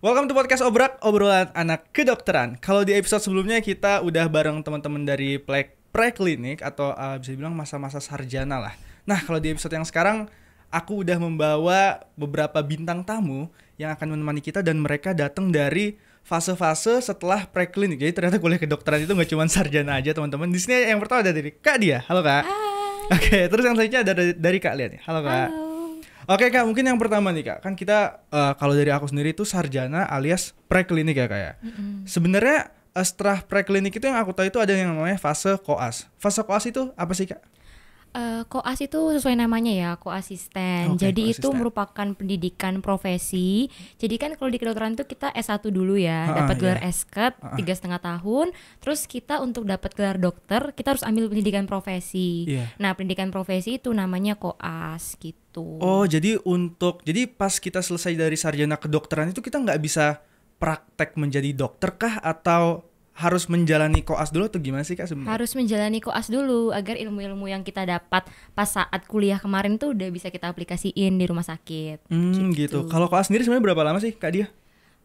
Welcome to podcast Obrak, obrolan anak kedokteran. Kalau di episode sebelumnya kita udah bareng teman-teman dari preklinik atau bisa dibilang masa-masa sarjana lah. Nah, kalau di episode yang sekarang aku udah membawa beberapa bintang tamu yang akan menemani kita dan mereka datang dari fase-fase setelah preklinik. Jadi ternyata kuliah kedokteran itu nggak cuma sarjana aja, teman-teman. Di sini yang pertama ada dari Kak Dia. Halo Kak. Hai. Oke, terus yang selanjutnya ada dari Kak Lian. Halo Kak. Halo. Oke Kak, mungkin yang pertama nih Kak, kan kita kalau dari aku sendiri itu sarjana alias preklinik ya Kak ya. Sebenarnya setelah preklinik itu yang aku tahu itu ada yang namanya fase koas. Fase koas itu apa sih Kak? Koas itu sesuai namanya ya, koasisten. Oke, Jadi itu koasisten. merupakan pendidikan profesi. Jadi kan kalau di kedokteran itu kita S1 dulu ya, dapat gelar iya. S.Ket 3,5 tahun. Terus kita untuk dapat gelar dokter, kita harus ambil pendidikan profesi. Iya. Nah, pendidikan profesi itu namanya koas gitu. Oh, jadi pas kita selesai dari sarjana kedokteran itu kita nggak bisa praktek menjadi dokter kah atau harus menjalani koas dulu atau gimana sih Kak sebenarnya? Harus menjalani koas dulu agar ilmu-ilmu yang kita dapat pas saat kuliah kemarin tuh udah bisa kita aplikasiin di rumah sakit. Gitu. Kalau koas sendiri sebenarnya berapa lama sih Kak Dia?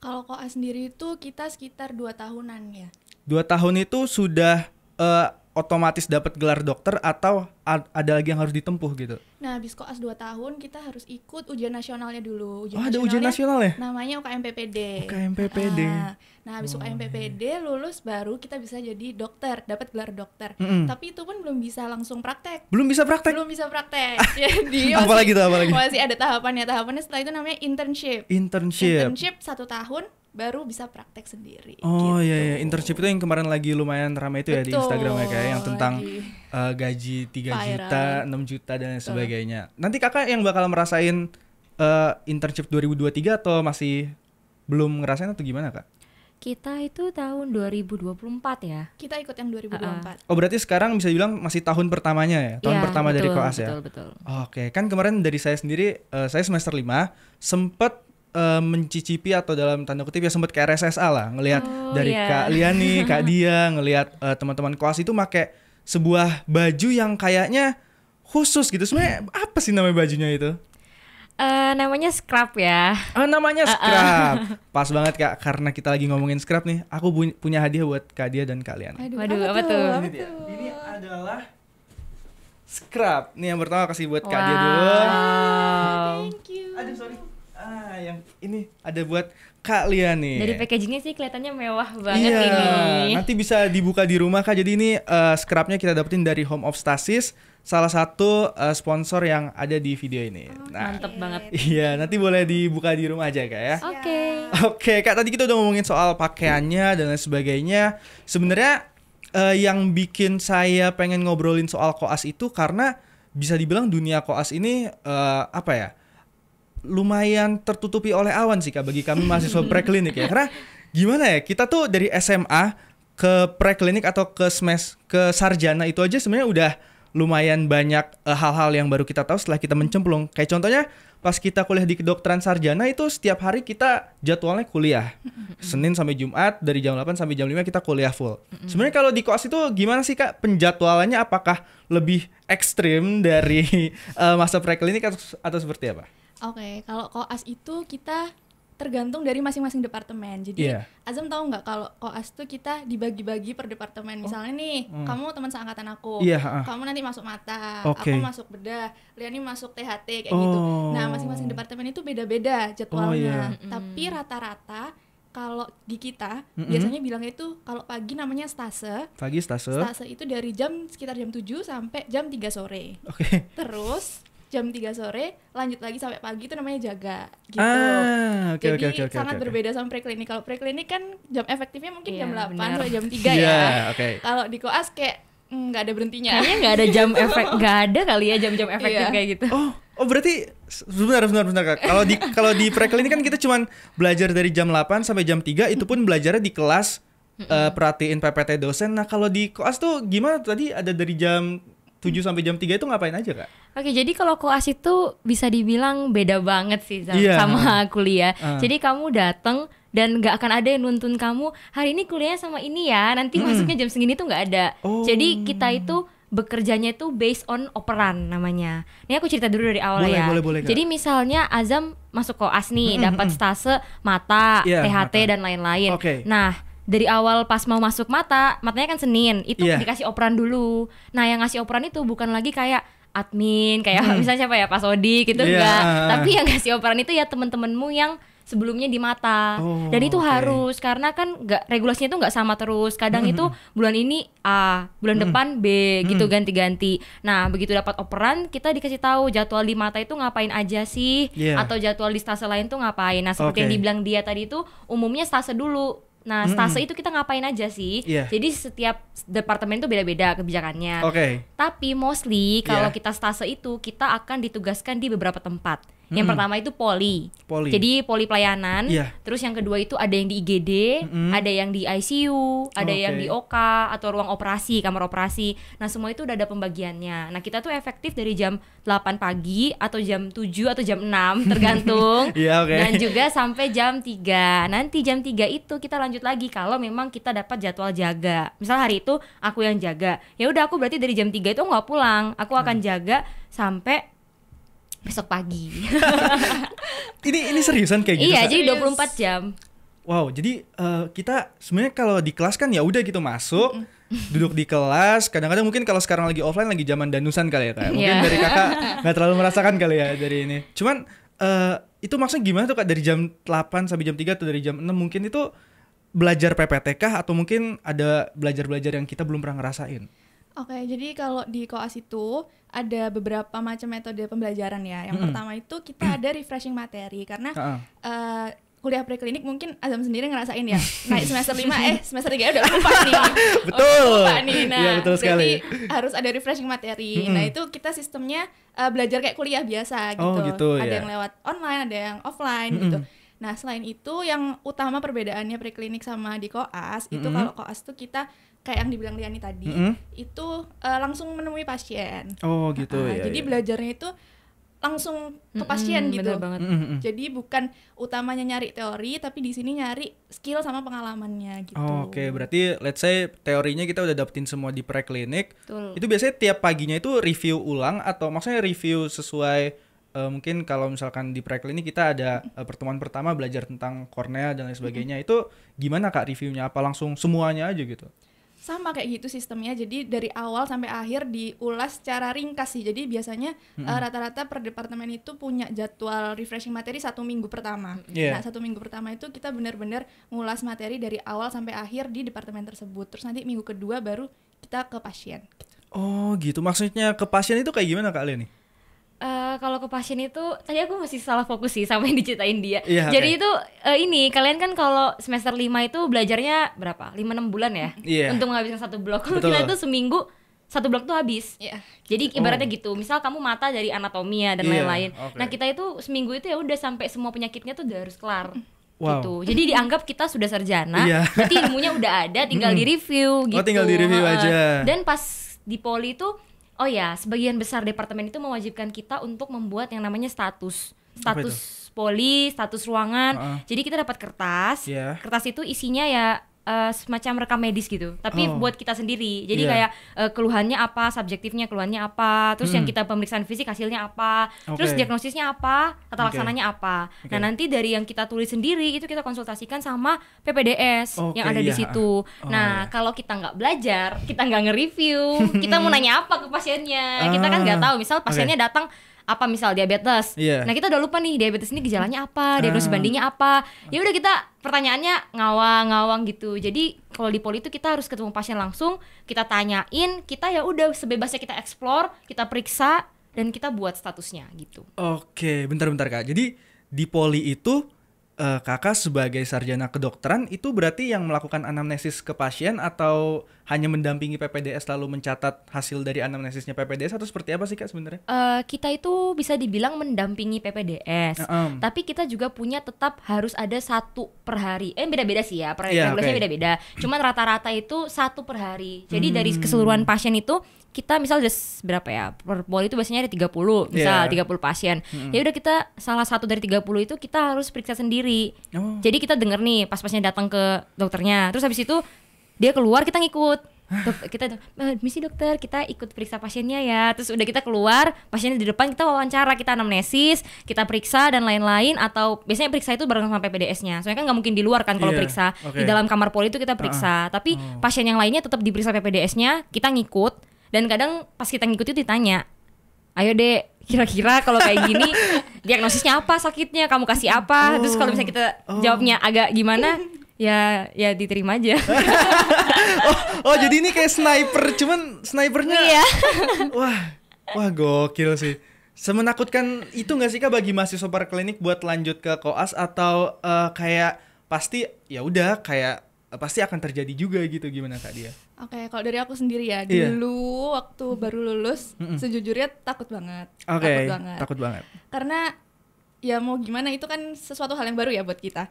Kalau koas sendiri itu kita sekitar 2 tahunan ya. 2 tahun itu sudah otomatis dapat gelar dokter atau ada lagi yang harus ditempuh gitu? Nah, habis koas 2 tahun kita harus ikut ujian nasionalnya dulu. Ada ujian nasional ya? Namanya UKMPPD. UKMPPD. Nah, habis UKMPPD lulus baru kita bisa jadi dokter, dapat gelar dokter. Tapi itu pun belum bisa langsung praktek. Belum bisa praktek? Belum bisa praktek. Jadi Apalagi tuh? masih ada tahapannya. Tahapannya setelah itu namanya internship. Internship 1 tahun baru bisa praktek sendiri. Oh gitu. iya, internship itu yang kemarin lagi lumayan ramai itu ya di Betul, Instagram ya kayak yang tentang lagi gaji 3 viral. juta, 6 juta dan lain sebagainya. Nanti kakak yang bakal merasain internship 2023 atau masih belum ngerasain atau gimana Kak? Kita itu tahun 2024 ya. Kita ikut yang 2024. Oh berarti sekarang bisa dibilang masih tahun pertamanya ya? Tahun Iya, pertama dari betul, koas ya? Betul. Oke, kan kemarin dari saya sendiri, saya semester 5 sempet mencicipi atau dalam tanda kutip ya sempet ke RSSA lah, ngelihat dari Kak Liani, Kak Dia, ngelihat teman-teman koas itu pakai sebuah baju yang kayaknya khusus gitu. Sebenarnya apa sih namanya bajunya itu? Namanya scrub ya. Namanya scrub. Pas banget Kak, karena kita lagi ngomongin scrub nih, aku punya hadiah buat Kak Dia dan Kak Liani. Waduh, apa tuh? Ini adalah scrub. Nih yang pertama kasih buat Kak Dia dulu. Thank you. Aduh sorry. Yang ini ada buat Kak Liani. Dari packagingnya sih kelihatannya mewah banget Iya, ini. nanti bisa dibuka di rumah Kak. Jadi ini scrubnya kita dapetin dari Home of Stasis, salah satu sponsor yang ada di video ini. Mantep banget. Iya, nanti boleh dibuka di rumah aja Kak ya. Oke. Oke Kak, tadi kita udah ngomongin soal pakaiannya dan lain sebagainya. Sebenarnya yang bikin saya pengen ngobrolin soal koas itu karena bisa dibilang dunia koas ini apa ya, lumayan tertutupi oleh awan sih Kak bagi kami mahasiswa preklinik ya. Karena gimana ya, kita tuh dari SMA ke preklinik atau ke sarjana itu aja sebenarnya udah lumayan banyak hal-hal yang baru kita tahu setelah kita mencemplung. Kayak contohnya pas kita kuliah di kedokteran sarjana itu setiap hari kita jadwalnya kuliah. Senin sampai Jumat dari jam 8 sampai jam 5 kita kuliah full. Sebenarnya kalau di koas itu gimana sih Kak penjadwalannya, apakah lebih ekstrim dari masa preklinik atau seperti apa? Oke, kalau koas itu kita tergantung dari masing-masing departemen. Jadi Azam tahu nggak kalau koas tuh kita dibagi-bagi per departemen. Misalnya nih, kamu teman seangkatan aku, kamu nanti masuk mata, aku masuk bedah, Liani masuk THT kayak gitu. Nah, masing-masing departemen itu beda-beda jadwalnya. Tapi rata-rata kalau di kita biasanya bilangnya itu kalau pagi namanya stase. Pagi stase. Stase itu dari sekitar jam 7 sampai jam 3 sore. Oke. Terus jam 3 sore lanjut lagi sampai pagi itu namanya jaga gitu. Jadi sangat berbeda sama preklinik. Kalau preklinik kan jam efektifnya mungkin jam 8 sampai jam 3 ya. Kalau di koas kayak nggak ada berhentinya. Kayaknya nggak ada jam efek, nggak ada kali ya jam-jam efektif kayak gitu. Oh berarti sebentar Kak. Kalau di preklinik kan kita cuman belajar dari jam 8 sampai jam 3, itu pun belajarnya di kelas perhatiin PPT dosen. Nah kalau di koas tuh gimana? Tadi ada dari jam 7 sampai jam 3 itu ngapain aja Kak? Oke, jadi kalau koas itu bisa dibilang beda banget sih sama kuliah. Jadi kamu datang dan gak akan ada yang nuntun kamu hari ini kuliahnya sama ini ya, nanti masuknya jam segini tuh gak ada. Jadi kita itu bekerjanya itu based on operan namanya. Ini aku cerita dulu dari awal ya. Boleh, jadi misalnya Azam masuk koas nih, dapat stase mata, THT dan lain-lain. Nah, dari awal pas mau masuk matanya kan Senin, itu dikasih operan dulu. Nah, yang ngasih operan itu bukan lagi kayak admin, kayak misalnya siapa ya, Pak Sodi gitu enggak. Tapi yang ngasih operan itu ya teman-temanmu yang sebelumnya di mata. Dan itu harus, karena kan regulasinya itu nggak sama terus. Kadang itu bulan ini A, bulan depan B gitu, ganti-ganti. Nah, begitu dapat operan, kita dikasih tahu jadwal di mata itu ngapain aja sih, atau jadwal di stase lain tuh ngapain. Nah, seperti yang dibilang dia tadi itu umumnya stase dulu. Nah, stase itu kita ngapain aja sih? Jadi setiap departemen tuh beda-beda kebijakannya. Tapi mostly kalau kita stase itu kita akan ditugaskan di beberapa tempat. Yang pertama itu poli. Jadi poli pelayanan. Terus yang kedua itu ada yang di IGD, ada yang di ICU, ada yang di OK atau ruang operasi, kamar operasi. Nah, semua itu udah ada pembagiannya. Nah, kita tuh efektif dari jam 8 pagi atau jam 7 atau jam 6 tergantung. Dan juga sampai jam 3. Nanti jam 3 itu kita lanjut lagi kalau memang kita dapat jadwal jaga. Misal hari itu aku yang jaga. Ya udah, aku berarti dari jam 3 itu nggak pulang. Aku akan jaga sampai besok pagi. ini seriusan kayak gitu? Iya, jadi 24 jam. Wow, jadi kita sebenarnya kalau di kelas kan ya udah gitu masuk, duduk di kelas. Kadang-kadang mungkin kalau sekarang lagi offline, lagi zaman danusan kali ya Kak. Mungkin dari Kakak nggak terlalu merasakan kali ya dari ini. Cuman itu maksudnya gimana tuh Kak, dari jam 8 sampai jam 3 atau dari jam 6 mungkin itu belajar PPT kah, atau mungkin ada belajar-belajar yang kita belum pernah ngerasain? Jadi kalau di koas itu ada beberapa macam metode pembelajaran ya. Yang pertama itu kita ada refreshing materi, karena kuliah preklinik mungkin Azam sendiri ngerasain ya, naik semester 5 semester 3 udah lupa nih. Betul. Lupa nih. Nah, ya, betul sekali. Harus ada refreshing materi. Nah, itu kita sistemnya belajar kayak kuliah biasa gitu. Ada yang lewat online, ada yang offline gitu. Nah, selain itu yang utama perbedaannya preklinik sama di koas itu, kalau koas tuh kita kayak yang dibilang Liani tadi, itu langsung menemui pasien. Jadi belajarnya itu langsung ke pasien gitu. Bener banget. Jadi bukan utamanya nyari teori, tapi di sini nyari skill sama pengalamannya gitu. Berarti let's say teorinya kita udah dapetin semua di preklinik. Itu biasanya tiap paginya itu review ulang, atau maksudnya review sesuai mungkin kalau misalkan di preklinik kita ada pertemuan pertama belajar tentang kornea dan lain sebagainya. Itu gimana Kak reviewnya? Apa langsung semuanya aja gitu? Sama kayak gitu sistemnya, jadi dari awal sampai akhir diulas secara ringkas sih. Jadi biasanya rata-rata per departemen itu punya jadwal refreshing materi 1 minggu pertama. Nah, 1 minggu pertama itu kita benar-benar ngulas materi dari awal sampai akhir di departemen tersebut. Terus nanti minggu kedua baru kita ke pasien. Gitu. Maksudnya ke pasien itu kayak gimana Kak Leni? Kalau ke pasien itu tadi aku masih salah fokus sih sama yang diceritain dia. Jadi itu ini kalian kan kalau semester 5 itu belajarnya berapa? 5-6 bulan ya? Untuk menghabiskan 1 blok. Kita itu seminggu 1 blok tuh habis. Jadi ibaratnya gitu. Misal kamu mata dari anatomia dan lain-lain. Nah, kita itu seminggu itu ya udah sampai semua penyakitnya tuh udah harus kelar. Gitu. Jadi dianggap kita sudah sarjana. Berarti ilmunya udah ada, tinggal di-review gitu. Tinggal di-review aja. Dan pas di poli itu sebagian besar departemen itu mewajibkan kita untuk membuat yang namanya status poli, status ruangan. Jadi kita dapat kertas. Kertas itu isinya ya semacam rekam medis gitu, tapi buat kita sendiri. Jadi kayak keluhannya apa, subjektifnya keluhannya apa, terus yang kita pemeriksaan fisik hasilnya apa, terus diagnosisnya apa, tata laksananya apa. Nah, nanti dari yang kita tulis sendiri itu kita konsultasikan sama PPDS yang ada di situ. Kalau kita nggak belajar, kita nggak nge-review, kita mau nanya apa ke pasiennya, kita kan nggak tahu. Misal pasiennya datang apa, misal diabetes. Nah, kita udah lupa nih diabetes ini gejalanya apa, diagnosis bandingnya apa. Ya udah, kita pertanyaannya ngawang-ngawang gitu. Jadi kalau di poli itu kita harus ketemu pasien langsung, kita tanyain, kita ya udah sebebasnya kita explore, kita periksa dan kita buat statusnya gitu. Bentar Kak. Jadi di poli itu Kakak sebagai sarjana kedokteran itu berarti yang melakukan anamnesis ke pasien, atau hanya mendampingi PPDS lalu mencatat hasil dari anamnesisnya PPDS, atau seperti apa sih Kak sebenarnya? Kita itu bisa dibilang mendampingi PPDS, tapi kita juga punya tetap harus ada 1 per hari. Beda-beda sih ya, regulasinya beda-beda. Cuman rata-rata itu 1 per hari. Jadi dari keseluruhan pasien itu kita misal udah berapa ya, per poli itu biasanya ada 30, misal 30 pasien. Ya udah, kita salah satu dari 30 itu kita harus periksa sendiri. Jadi kita denger nih pas pasiennya datang ke dokternya, terus habis itu dia keluar, kita ngikut. Misi dokter, kita ikut periksa pasiennya ya. Terus udah kita keluar, pasiennya di depan, kita wawancara, kita anamnesis, kita periksa dan lain-lain. Atau biasanya periksa itu bareng sama PPDS-nya. Soalnya kan nggak mungkin di luar kan kalau periksa. Di dalam kamar poli itu kita periksa. Tapi pasien yang lainnya tetap diperiksa PPDS-nya, kita ngikut. Dan kadang pas kita ngikut itu ditanya, ayo dek, kira-kira kalau kayak gini diagnosisnya apa sakitnya, kamu kasih apa. Terus kalau misalnya kita jawabnya agak gimana, ya diterima aja. Jadi ini kayak sniper, cuman snipernya wah gokil sih. Semenakutkan itu nggak sih Kak bagi mahasiswa parklinik buat lanjut ke koas, atau kayak pasti ya udah kayak pasti akan terjadi juga gitu, gimana Kak dia? Oke, kalau dari aku sendiri ya, dulu waktu baru lulus sejujurnya takut banget. Takut banget. Karena ya mau gimana, itu kan sesuatu hal yang baru ya buat kita.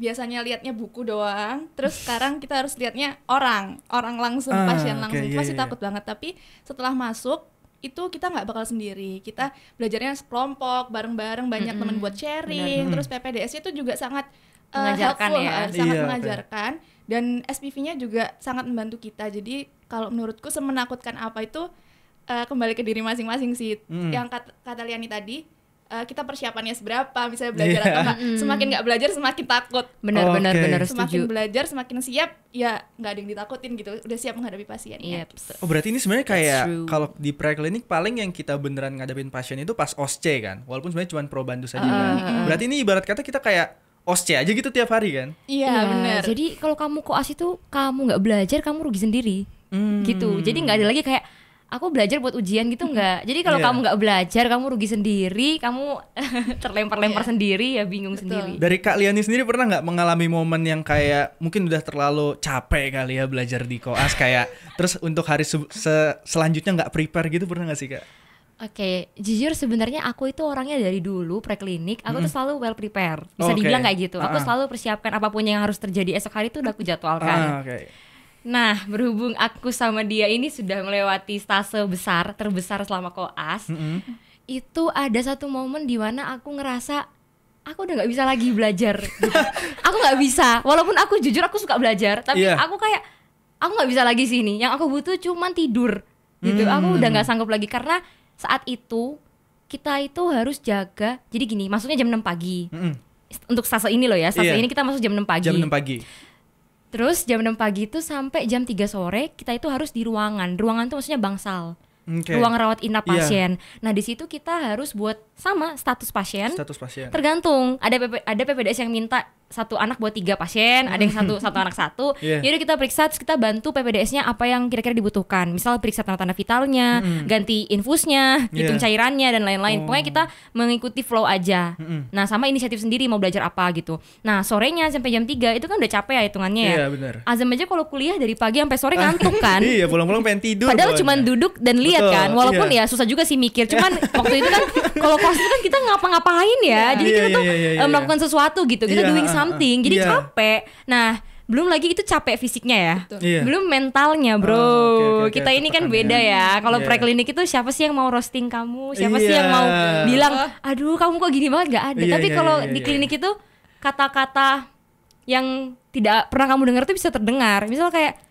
Biasanya liatnya buku doang, terus sekarang kita harus liatnya orang langsung, pasien langsung. Pasti takut banget. Tapi setelah masuk itu kita nggak bakal sendiri. Kita belajarnya sekelompok, bareng-bareng, banyak teman buat sharing. Terus PPDS itu juga sangat mengajarkan helpful, sangat mengajarkan. Dan SPV-nya juga sangat membantu kita. Jadi kalau menurutku semenakutkan apa itu kembali ke diri masing-masing sih. Yang kata Liani tadi, kita persiapannya seberapa, misalnya belajar atau enggak. Semakin nggak belajar semakin takut. Benar Semakin setuju. belajar semakin siap, ya nggak ada yang ditakutin gitu. Udah siap menghadapi pasien. Berarti ini sebenarnya kayak kalau di preklinik paling yang kita beneran ngadepin pasien itu pas OSCE kan, walaupun sebenarnya cuma probandu saja kan. Berarti ini ibarat kata kita kayak OSCE aja gitu tiap hari kan? Iya benar. Jadi kalau kamu koas itu kamu nggak belajar, kamu rugi sendiri. Gitu. Jadi nggak ada lagi kayak aku belajar buat ujian gitu, enggak. Jadi kalau kamu nggak belajar, kamu rugi sendiri, kamu terlempar-lempar sendiri, ya bingung sendiri. Dari Kak Liani sendiri pernah nggak mengalami momen yang kayak mungkin udah terlalu capek kali ya belajar di koas, kayak terus untuk hari selanjutnya nggak prepare gitu, pernah nggak sih Kak? Oke, jujur sebenarnya aku itu orangnya dari dulu preklinik, aku tuh selalu well prepare. Bisa dibilang kayak gitu. Aku selalu persiapkan apapun yang harus terjadi esok hari itu udah aku jadwalkan. Nah, berhubung aku sama dia ini sudah melewati stase terbesar selama koas, itu ada satu momen di mana aku ngerasa aku udah nggak bisa lagi belajar. Gitu. Aku nggak bisa, walaupun aku jujur aku suka belajar, tapi aku kayak aku nggak bisa lagi sini. Yang aku butuh cuman tidur, gitu. Aku udah nggak sanggup lagi karena saat itu kita itu harus jaga. Jadi gini, masuknya jam 6 pagi. Untuk stase ini loh ya, stase ini kita masuk jam 6 pagi. Jam 6 pagi. Terus jam 6 pagi itu sampai jam 3 sore kita itu harus di ruangan. Ruangan itu maksudnya bangsal. Ruang rawat inap pasien. Nah, di situ kita harus buat sama status pasien. Tergantung. Ada PPDS yang minta satu anak buat 3 pasien, ada yang satu anak satu. Yaudah kita periksa, terus kita bantu PPDS-nya apa yang kira-kira dibutuhkan. Misal periksa tanda-tanda vitalnya, ganti infusnya, hitung cairannya dan lain-lain. Pokoknya kita mengikuti flow aja. Nah, sama inisiatif sendiri mau belajar apa gitu. Nah, sorenya sampai jam 3 itu kan udah capek ya hitungannya ya. Azam aja kalau kuliah dari pagi sampai sore ngantuk kan. Iya, pulang-pulang pengen tidur. Padahal cuma duduk dan lihat kan. Walaupun ya susah juga sih mikir. Cuman waktu itu kan kalau kelas itu kan kita ngapa-ngapain ya. Jadi kita tuh melakukan sesuatu gitu. Kita doing something, jadi capek. Nah, belum lagi itu capek fisiknya ya, belum mentalnya bro. Kita ini kan beda ya. Kalau preklinik itu siapa sih yang mau roasting kamu, siapa sih yang mau bilang, aduh kamu kok gini banget, gak ada. Tapi kalau di klinik itu kata-kata yang tidak pernah kamu dengar tuh bisa terdengar. Misal kayak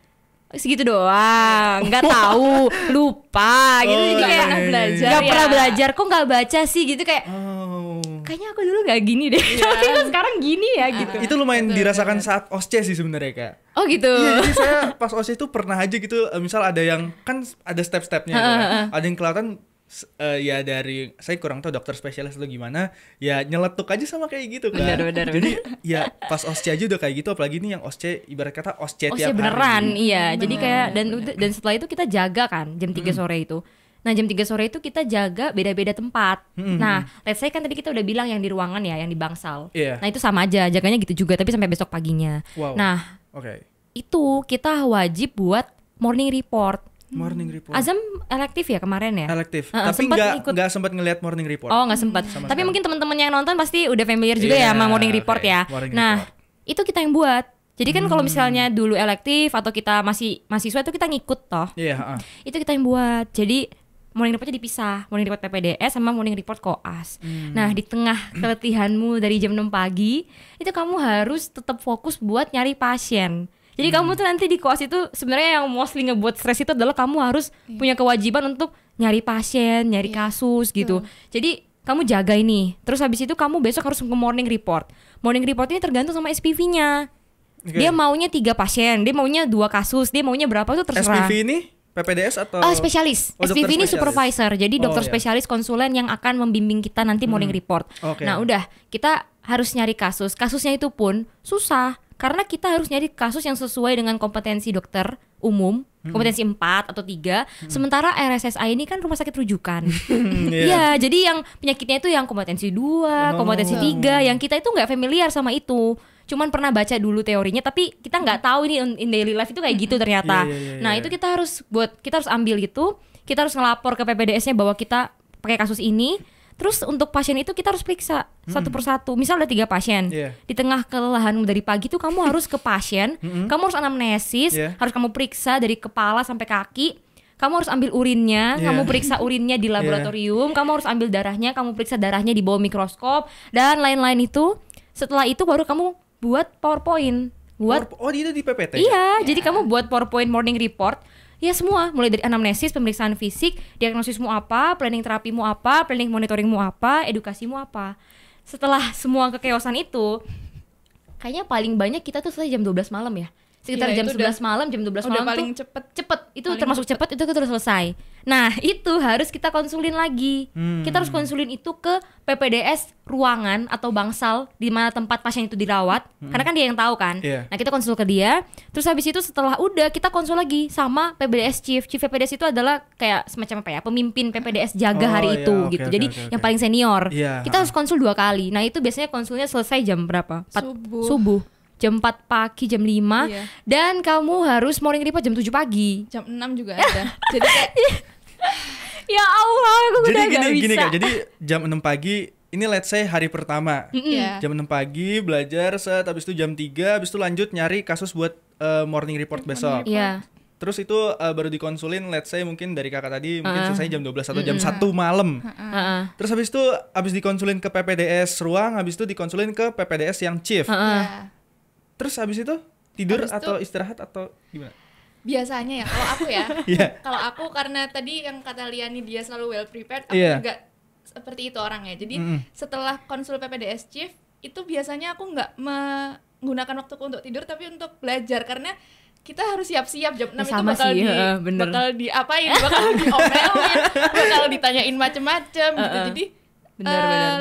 segitu doang, nggak tahu, lupa gitu. Jadi kayak nggak pernah belajar, kok nggak baca sih gitu, kayak kayaknya aku dulu nggak gini deh, tapi kok sekarang gini ya gitu. Itu lumayan dirasakan saat OSCE sih sebenarnya Kak. Oh gitu. Iya, jadi saya pas OSCE itu pernah aja gitu, misal ada yang kan ada step-stepnya gitu, ada yang kelihatan ya dari saya kurang tahu dokter spesialis itu gimana, ya nyeletuk aja sama kayak gitu kan. Benar. Jadi ya pas OSCE aja udah kayak gitu, apalagi ini yang OSCE ibarat kata OSCE tiap beneran, hari. Iya. Jadi kayak dan setelah itu kita jaga kan jam 3 sore itu. Nah, jam 3 sore itu kita jaga beda-beda tempat. Nah, let's say kan tadi kita udah bilang yang di ruangan ya, yang di bangsal. Nah, itu sama aja, jaganya gitu juga tapi sampai besok paginya. Nah, itu kita wajib buat morning report. Azam elektif ya kemarin ya? Elektif. Tapi nggak sempat ngelihat morning report. Oh, nggak sempat. Tapi mungkin teman-teman yang nonton pasti udah familiar juga ya sama morning report ya. Nah, itu kita yang buat. Jadi kan kalau misalnya dulu elektif atau kita masih mahasiswa itu kita ngikut toh. Itu kita yang buat. Jadi morning reportnya dipisah, morning report PPDS sama morning report koas. Nah, di tengah keletihanmu dari jam 6 pagi, itu kamu harus tetap fokus buat nyari pasien. Jadi kamu tuh nanti di koas itu sebenarnya yang mostly ngebuat stres itu adalah kamu harus punya kewajiban untuk nyari pasien, nyari kasus gitu. Jadi kamu jaga ini. Terus habis itu kamu besok harus ke morning report. Morning report ini tergantung sama SPV-nya. Dia maunya 3 pasien, dia maunya 2 kasus, dia maunya berapa itu terserah. SPV ini PPDS atau spesialis. SPV ini supervisor. Jadi dokter spesialis konsulen yang akan membimbing kita nanti morning report. Nah, udah, kita harus nyari kasus. Kasusnya itu pun susah karena kita harus nyari kasus yang sesuai dengan kompetensi dokter umum, kompetensi 4 atau 3. Sementara RSSI ini kan rumah sakit rujukan. Iya, jadi yang penyakitnya itu yang kompetensi 2, kompetensi 3, yang kita itu nggak familiar sama itu. Cuman pernah baca dulu teorinya, tapi kita nggak tahu ini in daily life itu kayak gitu ternyata. Nah, itu kita harus ambil gitu, kita harus ngelapor ke PPDS-nya bahwa kita pakai kasus ini. Terus untuk pasien itu kita harus periksa satu persatu. Misal ada 3 pasien, di tengah kelelahanmu dari pagi tuh kamu harus ke pasien, kamu harus anamnesis, harus kamu periksa dari kepala sampai kaki. Kamu harus ambil urinnya, kamu periksa urinnya di laboratorium, kamu harus ambil darahnya, kamu periksa darahnya di bawah mikroskop dan lain-lain itu. Setelah itu baru kamu buat PowerPoint. Itu di PPT? Iya, jadi kamu buat PowerPoint morning report. Ya semua, mulai dari anamnesis, pemeriksaan fisik, diagnosismu apa, planning terapimu apa, planning monitoringmu apa, edukasimu apa. Setelah semua kekeosan itu, kayaknya paling banyak kita tuh selesai jam 12 malam ya. Sekitar jam 11 malam, jam 12 malam paling tuh cepet. Itu paling termasuk cepet, itu udah selesai. Nah, itu harus kita konsulin lagi. Kita harus konsulin itu ke PPDS ruangan atau bangsal di mana tempat pasien itu dirawat. Karena kan dia yang tahu kan. Nah, kita konsul ke dia. Terus habis itu setelah udah kita konsul lagi sama PPDS Chief. Chief PPDS itu adalah kayak semacam apa ya, pemimpin PPDS jaga hari itu gitu. Jadi yang paling senior. Kita harus konsul 2 kali. Nah, itu biasanya konsulnya selesai jam berapa? Subuh. Jam 4 pagi, jam 5 dan kamu harus morning report jam 7 pagi. Jam 6 juga ada. Jadi kayak ya Allah, aku udah gak bisa. Gini Kak, jadi jam 6 pagi ini let's say hari pertama. Jam 6 pagi belajar habis itu jam 3, habis itu lanjut nyari kasus buat morning report besok. Terus itu baru dikonsulin let's say mungkin dari kakak tadi mungkin selesai jam 12 atau jam 1 malam. Terus habis dikonsulin ke PPDS ruang, habis itu dikonsulin ke PPDS yang chief. Terus habis itu tidur atau istirahat atau gimana? Biasanya ya, kalau aku ya. Kalau aku karena tadi yang kata Liani dia selalu well prepared, aku juga seperti itu orangnya. Jadi setelah konsul PPDS Chief, itu biasanya aku nggak menggunakan waktuku untuk tidur, tapi untuk belajar. Karena kita harus siap-siap jam 6 itu bakal diapain, bakal diomelin, bakal ditanyain macem-macem gitu. Jadi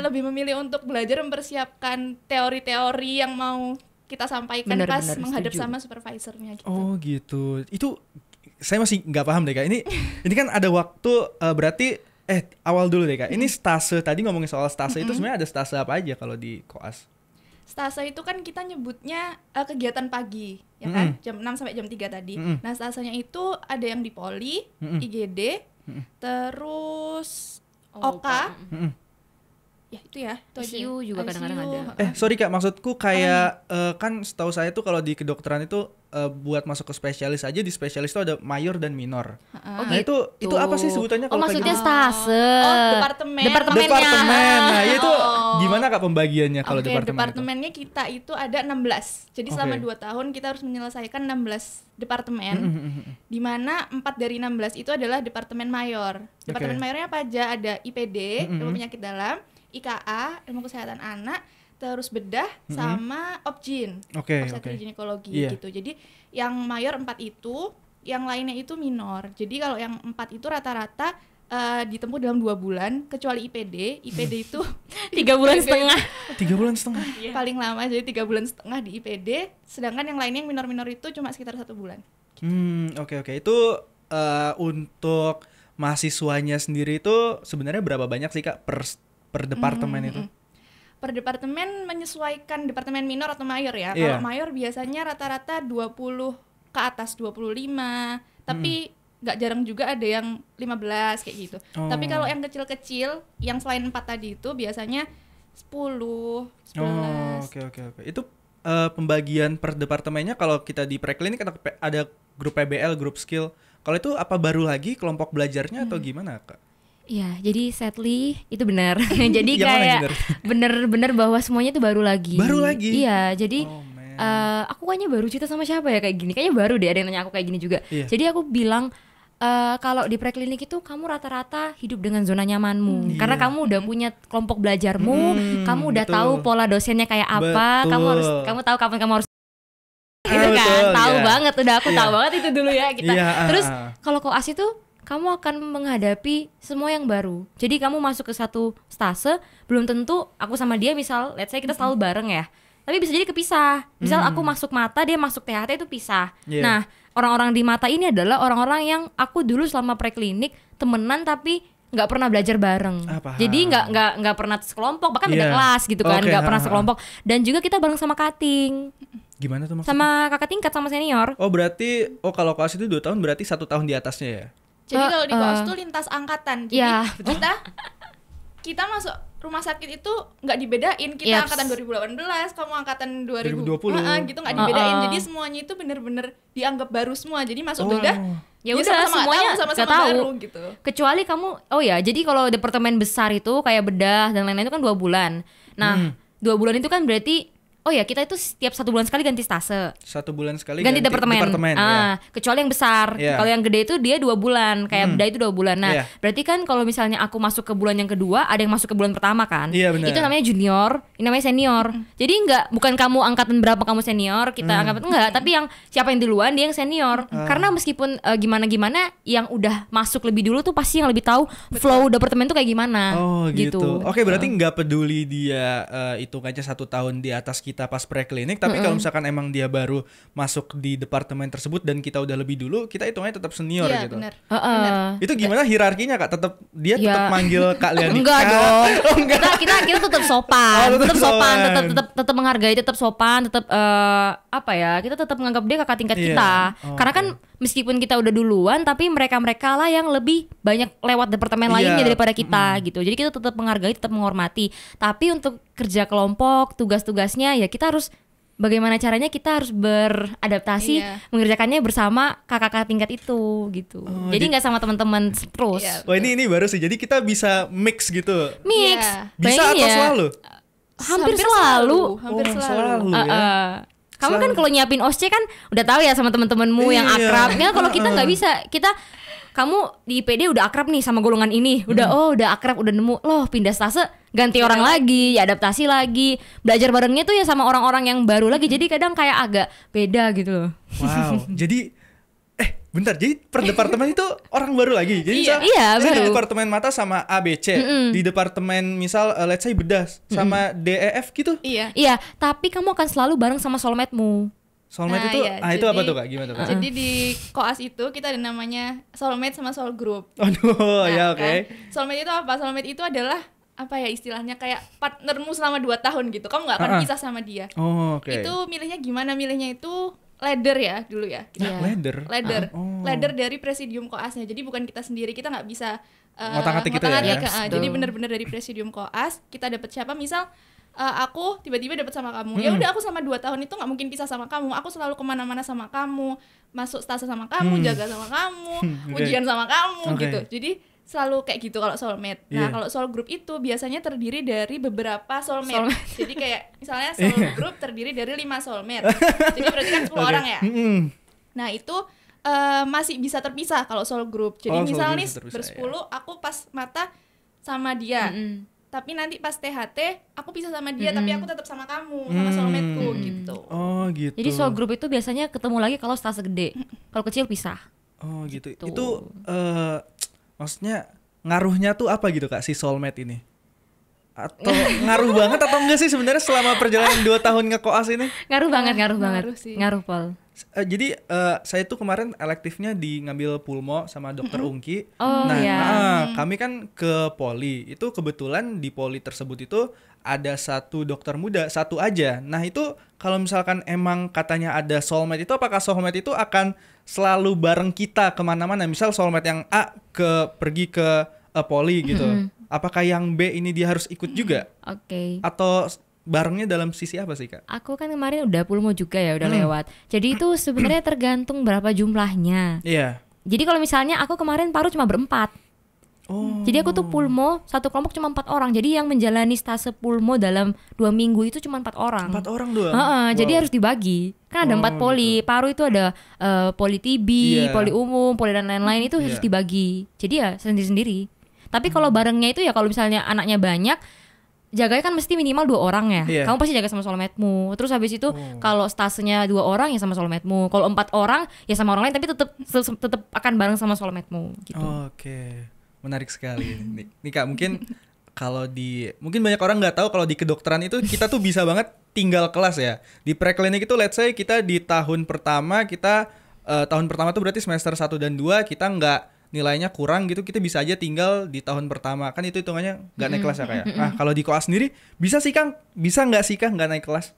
lebih memilih untuk belajar, mempersiapkan teori-teori yang mau kita sampaikan pas menghadap sama supervisornya gitu. Oh gitu. Itu saya masih nggak paham deh Kak. Ini kan ada waktu berarti awal dulu deh Kak. Ini stase, tadi ngomongin soal stase itu sebenarnya ada stase apa aja kalau di koas? Stase itu kan kita nyebutnya kegiatan pagi, ya kan? Jam 6 sampai jam 3 tadi. Nah, stasenya itu ada yang di Poli, IGD, terus OKA. Ya itu ya, ICU juga kadang-kadang ada. Sorry Kak, maksudku kayak kan setahu saya tuh kalau di kedokteran itu buat masuk ke spesialis aja, di spesialis itu ada mayor dan minor. Nah gitu. itu apa sih sebutannya kalau maksudnya gitu? stase. Departemennya. Nah, itu gimana Kak pembagiannya kalau departemennya kita itu ada 16. Jadi selama 2 tahun kita harus menyelesaikan 16 departemen. Di mana 4 dari 16 itu adalah departemen mayor. Departemen mayornya apa aja? Ada IPD, ilmu penyakit dalam, IKA, ilmu kesehatan anak, terus bedah sama obgyn, obstetri ginekologi gitu. Jadi yang mayor 4 itu, yang lainnya itu minor. Jadi kalau yang 4 itu rata-rata ditempuh dalam 2 bulan, kecuali IPD. IPD itu 3 bulan setengah. 3 bulan setengah. Paling lama, jadi 3 bulan setengah di IPD. Sedangkan yang lainnya yang minor-minor itu cuma sekitar 1 bulan. Oke. Itu untuk mahasiswanya sendiri itu sebenarnya berapa banyak sih Kak per departemen itu? Per departemen menyesuaikan departemen minor atau mayor ya. Kalau mayor biasanya rata-rata 20 ke atas, 25. Tapi nggak jarang juga ada yang 15 kayak gitu. Tapi kalau yang kecil-kecil, yang selain 4 tadi itu biasanya 10, 11. Oke. Itu pembagian per departemennya kalau kita di preklinik ada grup PBL, grup skill. Kalau itu apa baru lagi kelompok belajarnya atau gimana Kak? Iya, jadi sadly itu benar. Jadi kayak bener-bener bahwa semuanya itu baru lagi. Baru lagi? Iya, jadi Aku kayaknya baru cerita sama siapa ya kayak gini. Kayaknya baru deh ada yang nanya aku kayak gini juga. Jadi aku bilang kalau di preklinik itu kamu rata-rata hidup dengan zona nyamanmu. Karena kamu udah punya kelompok belajarmu, kamu udah tahu pola dosennya kayak apa, kamu tahu kapan kamu harus gitu kan. Tahu banget, udah aku tahu banget itu dulu ya kita. Terus kalau koas itu kamu akan menghadapi semua yang baru. Jadi kamu masuk ke satu stase, belum tentu aku sama dia misal, let's say kita selalu bareng ya. Tapi bisa jadi kepisah. Misal aku masuk mata, dia masuk THT itu pisah. Nah, orang-orang di mata ini adalah orang-orang yang aku dulu selama preklinik temenan tapi nggak pernah belajar bareng. Jadi nggak pernah sekelompok, bahkan beda kelas gitu kan, nggak pernah sekelompok. Dan juga kita bareng sama cutting. Gimana tuh maksudnya? Sama kakak tingkat, sama senior. Oh berarti, kalau koas itu 2 tahun berarti 1 tahun di atasnya ya? Jadi kalau di koas tuh lintas angkatan. Jadi kita masuk rumah sakit itu nggak dibedain. Kita angkatan 2018, kamu angkatan 2020 gitu, nggak dibedain. Jadi semuanya itu bener-bener dianggap baru semua. Jadi masuk udah ya udah semuanya sama-sama baru gitu. Kecuali kamu jadi kalau departemen besar itu kayak bedah dan lain-lain itu kan 2 bulan. Nah 2 bulan itu kan berarti kita itu setiap 1 bulan sekali ganti stase. 1 bulan sekali ganti departemen kecuali yang besar. Kalau yang gede itu dia 2 bulan. Kayak bedah itu 2 bulan. Nah berarti kan kalau misalnya aku masuk ke bulan yang kedua, ada yang masuk ke bulan pertama kan. Itu namanya junior, ini namanya senior. Jadi bukan kamu angkatan berapa kamu senior, kita angkatan enggak. Tapi yang siapa yang duluan dia yang senior. Karena meskipun gimana-gimana, yang udah masuk lebih dulu tuh pasti yang lebih tahu flow departemen tuh kayak gimana. Gitu. Oke, berarti nggak peduli dia hitungannya 1 tahun di atas kita pas preklinik, tapi kalau misalkan emang dia baru masuk di departemen tersebut dan kita udah lebih dulu, kita hitungnya tetap senior gitu. Bener. Itu gimana hierarkinya Kak? Tetap manggil Kak Leandika? Enggak dong. Kita tetap sopan. Tetap menghargai, tetap sopan, tetap kita tetap menganggap dia kakak tingkat kita. Karena kan meskipun kita udah duluan, tapi mereka lah yang lebih banyak lewat departemen lainnya daripada kita gitu. Jadi kita tetap menghargai, tetap menghormati. Tapi untuk kerja kelompok, tugas-tugasnya ya kita harus bagaimana caranya kita harus beradaptasi mengerjakannya bersama kakak-kakak tingkat itu gitu. Jadi nggak sama teman-teman terus. Wah ini baru sih. Jadi kita bisa mix gitu. Bisa atau ya, selalu? Hampir selalu. Kamu kan kalau nyiapin OSCE kan udah tahu ya sama teman-temanmu yang akrab. Kalau kita nggak bisa, kamu di IPD udah akrab nih sama golongan ini, udah akrab, udah nemu, pindah stase, ganti orang lagi, ya adaptasi lagi, belajar barengnya tuh ya sama orang-orang yang baru lagi, jadi kadang kayak agak beda gitu loh. Wow, jadi bentar, jadi per departemen itu orang baru lagi. Jadi baru. Di departemen mata sama ABC, di departemen misal let's say bedah sama DEF gitu. Iya, tapi kamu akan selalu bareng sama soulmate-mu. Soulmate itu apa tuh Kak? Gimana tuh? Jadi di koas itu kita ada namanya soulmate sama soul group. Soulmate itu apa? Soulmate itu adalah istilahnya kayak partnermu selama 2 tahun gitu. Kamu nggak akan pisah sama dia. Itu milihnya gimana? Milihnya itu ladder ya dulu ya. Ladder dari presidium koasnya. Jadi bukan kita sendiri, kita nggak bisa ngotak-ngatik gitu ya. Jadi benar-benar dari presidium koas kita dapat siapa, misal aku tiba-tiba dapat sama kamu. Ya udah, aku sama 2 tahun itu nggak mungkin pisah sama kamu. Aku selalu kemana-mana sama kamu, masuk stase sama kamu, jaga sama kamu, ujian sama kamu gitu. Jadi selalu kayak gitu kalau soulmate. Nah kalau soul group itu biasanya terdiri dari beberapa soulmate. Jadi kayak misalnya soul group terdiri dari 5 soulmate. Jadi berarti kan 10 orang ya. Nah itu masih bisa terpisah kalau soul group. Jadi misalnya bersepuluh, aku pas mata sama dia. Tapi nanti pas THT aku pisah sama dia, tapi aku tetap sama kamu, sama soulmate-ku gitu. Gitu. Jadi soul group itu biasanya ketemu lagi kalau stase gede. Kalau kecil pisah. Gitu. Itu maksudnya ngaruhnya tuh apa gitu Kak si soulmate ini? Atau ngaruh banget atau enggak sih sebenarnya selama perjalanan 2 tahun nge-koas ini? Ngaruh banget. Ngaruh Pol. Jadi saya tuh kemarin elektifnya ngambil pulmo sama dokter Ungki. Kami kan ke poli. Itu kebetulan di poli tersebut itu ada 1 dokter muda, 1 aja. Nah itu kalau misalkan emang katanya ada soulmate itu, apakah soulmate itu akan selalu bareng kita kemana-mana? Misal soulmate yang A pergi ke poli gitu. Apakah yang B ini dia harus ikut juga? Atau barengnya dalam sisi apa sih Kak? Aku kan kemarin udah pulmo juga ya, udah lewat. Jadi itu sebenarnya tergantung berapa jumlahnya. Jadi kalau misalnya aku kemarin paru cuma 4. Jadi aku tuh pulmo satu kelompok cuma 4 orang. Jadi yang menjalani stase pulmo dalam 2 minggu itu cuma 4 orang. 4 orang doang. Jadi harus dibagi. Kan ada 4 poli. Gitu. Paru itu ada poli TB, poli umum, poli dan lain-lain itu harus dibagi. Jadi ya sendiri-sendiri. Tapi kalau barengnya itu ya kalau misalnya anaknya banyak, jaganya kan mesti minimal 2 orang ya. Kamu pasti jaga sama soulmate-mu. Terus habis itu kalau stasenya 2 orang ya sama soulmate-mu. Kalau 4 orang ya sama orang lain tapi tetap akan bareng sama soulmate-mu gitu. Oke. Menarik sekali. Nih Kak, mungkin kalau mungkin banyak orang nggak tahu kalau di kedokteran itu kita tuh bisa banget tinggal kelas ya. Di preklinik itu let's say kita di tahun pertama tahun pertama tuh berarti semester 1 dan 2 kita nggak nilainya kurang gitu, kita bisa aja tinggal di tahun pertama. Kan itu hitungannya nggak naik kelas ya Kak ya. Nah, kalau di koas sendiri bisa sih Kang? Bisa nggak sih Kang nggak naik kelas?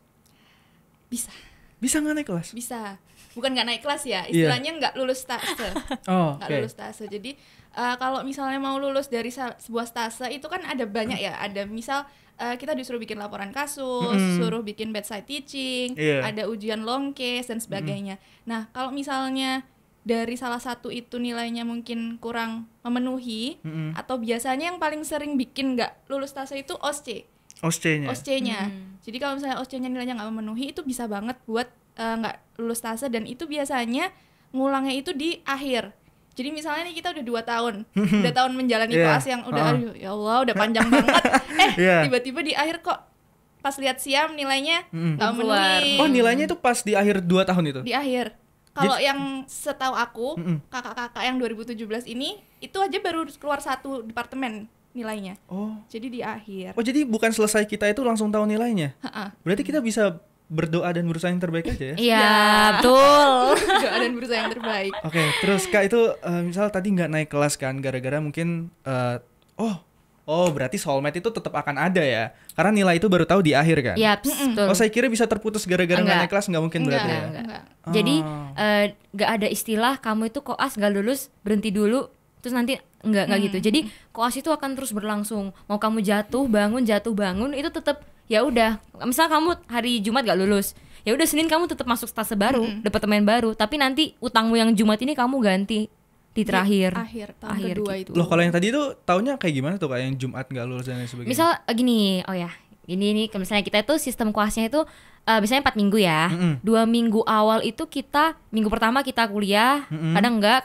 Bisa. Bisa nggak naik kelas? Bisa. Bukan nggak naik kelas ya, istilahnya nggak lulus stase. Nggak lulus stase. Jadi kalau misalnya mau lulus dari sebuah stase itu kan ada banyak ya. Ada misal kita disuruh bikin laporan kasus, suruh bikin bedside teaching, ada ujian long case dan sebagainya. Nah kalau misalnya dari salah satu itu nilainya mungkin kurang memenuhi, atau biasanya yang paling sering bikin nggak lulus stase itu OSCE-nya. Jadi kalau misalnya OSCE-nya nilainya nggak memenuhi, itu bisa banget buat nggak lulus stase, dan itu biasanya ngulangnya itu di akhir. Jadi misalnya nih kita udah 2 tahun, udah tahun menjalani koas yang udah aduh, ya Allah udah panjang banget. Tiba-tiba di akhir kok pas lihat siam nilainya nggak memenuhi. Oh, nilainya itu pas di akhir 2 tahun itu? Di akhir. Kalau yang setahu aku, kakak-kakak yang 2017 ini itu aja baru keluar 1 departemen nilainya. Jadi di akhir. Jadi bukan selesai kita itu langsung tahu nilainya. Berarti kita bisa berdoa dan berusaha yang terbaik aja ya? Iya, betul. Berdoa dan berusaha yang terbaik. Oke, terus Kak itu misal tadi nggak naik kelas kan gara-gara mungkin berarti soulmate itu tetap akan ada ya? Karena nilai itu baru tahu di akhir kan? Iya, betul. Saya kira bisa terputus gara-gara nggak naik kelas, nggak mungkin berarti ya? Enggak. Jadi nggak ada istilah kamu itu koas nggak lulus berhenti dulu terus nanti nggak gitu. Jadi koas itu akan terus berlangsung. Mau kamu jatuh bangun itu tetap ya udah. Misal kamu hari Jumat gak lulus, ya udah Senin kamu tetap masuk stase baru, departemen baru, tapi nanti utangmu yang Jumat ini kamu ganti di terakhir. Tahun kedua gitu. itu. Loh, kalau yang tadi itu taunya kayak gimana tuh Kak yang Jumat gak lulus dan lain sebagainya? Misal gini, ini misalnya kita itu sistem koasnya itu biasanya 4 minggu ya. 2 minggu awal itu minggu pertama kita kuliah,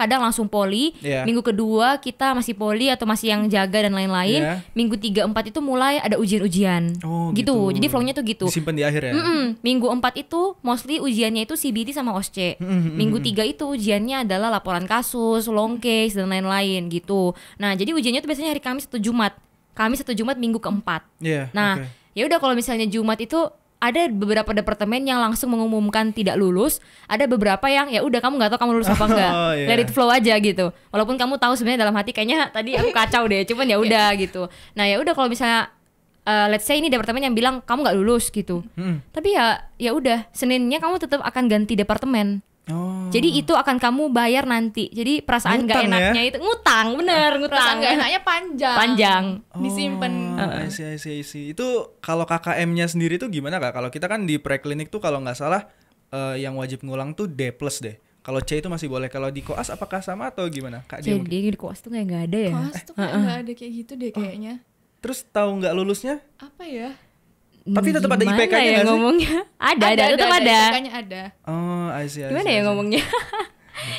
kadang langsung poli. Minggu kedua kita masih poli atau masih yang jaga dan lain-lain. Minggu 3, 4 itu mulai ada ujian-ujian. Gitu. Jadi flow-nya tuh gitu. Disimpan di akhir ya. Minggu 4 itu mostly ujiannya itu CBT sama OSCE. Minggu 3 itu ujiannya adalah laporan kasus, long case dan lain-lain gitu. Nah, jadi ujiannya tuh biasanya hari Kamis atau Jumat. Minggu keempat. Ya udah kalau misalnya Jumat itu ada beberapa departemen yang langsung mengumumkan tidak lulus, ada beberapa yang ya udah kamu nggak tahu kamu lulus apa enggak, let it flow aja gitu. Walaupun kamu tahu sebenarnya dalam hati kayaknya tadi aku kacau deh, cuman ya udah gitu. Nah ya udah kalau misalnya let's say ini departemen yang bilang kamu nggak lulus gitu, tapi ya udah Seninnya kamu tetap akan ganti departemen. Jadi itu akan kamu bayar nanti. Jadi perasaan nggak enaknya ya? Itu ngutang. Perasaan nggak enaknya panjang. Disimpan. I see. Itu kalau KKM-nya sendiri tuh gimana Kak? Kalau kita kan di preklinik tuh kalau nggak salah yang wajib ngulang tuh D+ deh. Kalau C itu masih boleh. Kalau di koas apakah sama atau gimana Kak? Jadi di koas tuh nggak ada ya? Koas tuh nggak ada kayak gitu deh kayaknya. Terus tahu nggak lulusnya? Apa ya? Tapi tetap ada IPK-nya ya ngomongnya? Ada, tetap ada. IPK-nya ada. I see. Gimana ya ngomongnya?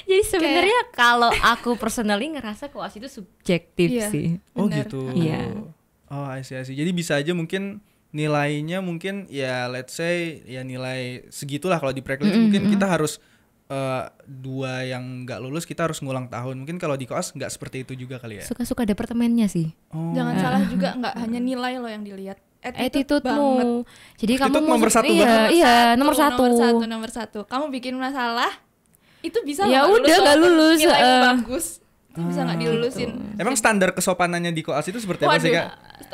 Jadi sebenarnya kalau aku personally ngerasa koas itu subjektif sih. Bener. Gitu. Iya. I see. Jadi bisa aja mungkin nilainya mungkin ya let's say ya nilai segitulah kalau di preklinik mungkin kita harus 2 yang nggak lulus kita harus ngulang tahun. Mungkin kalau di koas nggak seperti itu juga kali ya. Suka-suka departemennya sih. Jangan salah juga, nggak hanya nilai loh yang dilihat. Attitude-mu. Jadi attitude kamu nomor 1 nomor satu. Kamu bikin masalah itu bisa ya udah nggak lulus. Nilai bagus itu bisa nggak dilulusin. Emang standar kesopanannya di koas itu seperti apa sih Kak?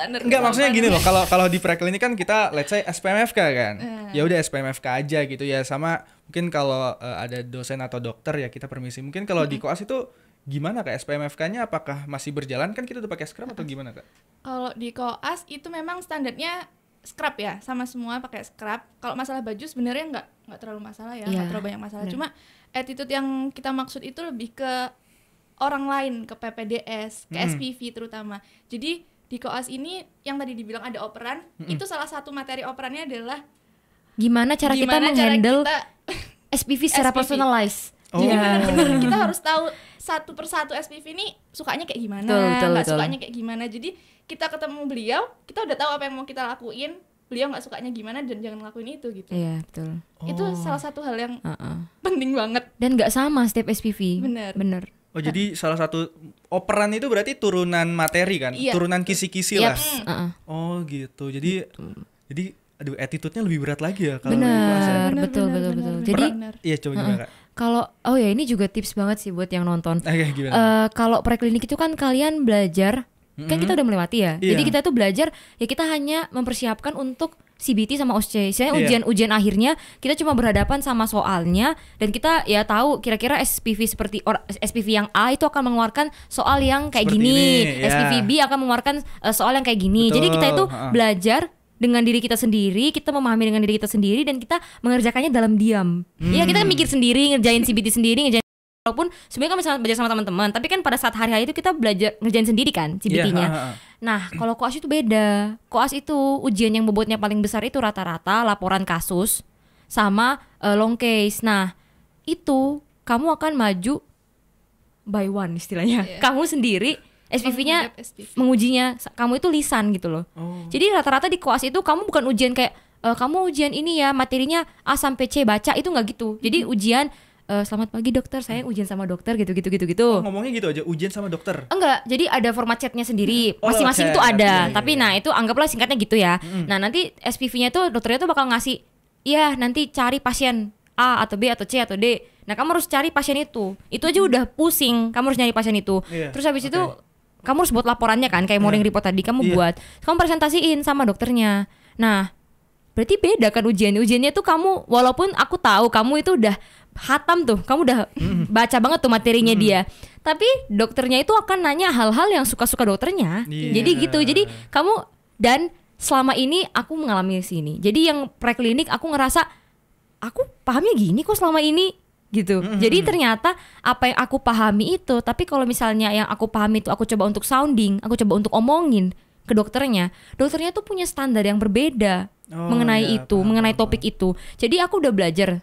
Enggak, maksudnya gini loh, kalau di preklinik kan kita let's say SPMFK kan. Ya udah SPMFK aja gitu ya, sama mungkin kalau ada dosen atau dokter ya kita permisi. Mungkin kalau di koas itu gimana Kak SPMFK-nya, apakah masih berjalan kan kita udah pakai scrub atau gimana Kak? Kalau di koas itu memang standarnya scrub ya, sama semua pakai scrub. Kalau masalah baju sebenarnya nggak terlalu masalah ya, nggak terlalu banyak masalah. Cuma attitude yang kita maksud itu lebih ke orang lain, ke PPDS, ke SPV terutama. Jadi di koas ini yang tadi dibilang ada operan, itu salah satu materi operannya adalah gimana cara kita menghandle SPV secara personalized. Jadi benar-benar kita harus tahu satu persatu SPV ini sukanya kayak gimana, nggak sukanya kayak gimana. Jadi kita ketemu beliau, kita udah tahu apa yang mau kita lakuin. Beliau nggak sukanya gimana dan jangan lakuin itu gitu. Iya betul. Itu salah satu hal yang penting banget. Dan nggak sama setiap SPV. Bener. Oh jadi salah satu operan itu berarti turunan materi kan, turunan kisi-kisi lah. Oh gitu. Jadi aduh attitude-nya lebih berat lagi ya kalau betul. Jadi iya coba gimana Kak? Kalau ini juga tips banget sih buat yang nonton. Gimana? Kalau preklinik itu kan kalian belajar kan kita udah melewati ya. Jadi kita tuh belajar ya kita hanya mempersiapkan untuk CBT sama OSCE. Saya ujian akhirnya kita cuma berhadapan sama soalnya dan kita ya tahu kira-kira SPV seperti SPV yang A itu akan mengeluarkan soal yang kayak seperti gini. SPV B akan mengeluarkan soal yang kayak gini. Betul. Jadi kita itu belajar dengan diri kita sendiri, kita memahami dengan diri kita sendiri dan kita mengerjakannya dalam diam. Ya kita mikir sendiri, ngerjain CBT sendiri, walaupun sebenarnya kan bisa belajar sama teman-teman, tapi kan pada saat hari-hari itu kita belajar ngerjain sendiri kan CBT-nya. Nah, kalau koas itu beda. Koas itu ujian yang bobotnya paling besar itu rata-rata laporan kasus sama long case. Nah, itu kamu akan maju by one istilahnya. Kamu sendiri SPV-nya mengujinya, kamu itu lisan gitu loh. Jadi rata-rata di koas itu kamu bukan ujian kayak kamu ujian ini ya materinya A sampai C baca, itu nggak gitu. Jadi ujian selamat pagi dokter, saya ujian sama dokter gitu. Ngomongnya gitu aja, ujian sama dokter? Enggak, jadi ada format chatnya sendiri, masing-masing itu ada. Tapi nah itu anggaplah singkatnya gitu ya. Nah nanti SPV-nya tuh dokternya tuh bakal ngasih, iya nanti cari pasien A atau B atau C atau D. Nah kamu harus cari pasien itu aja udah pusing, kamu harus nyari pasien itu. Terus habis itu kamu harus buat laporannya kan, kayak morning report tadi kamu buat, kamu presentasiin sama dokternya. Nah berarti beda kan ujiannya tuh kamu, walaupun aku tahu kamu itu udah hatam tuh, kamu udah baca banget tuh materinya dia, tapi dokternya itu akan nanya hal-hal yang suka-suka dokternya. Jadi gitu, jadi kamu, dan selama ini aku mengalami sini, jadi yang preklinik aku ngerasa aku pahamnya gini kok selama ini gitu. Jadi ternyata apa yang aku pahami itu, tapi kalau misalnya yang aku pahami itu aku coba untuk sounding, aku coba untuk omongin ke dokternya tuh punya standar yang berbeda mengenai itu, mengenai topik itu. Jadi aku udah belajar,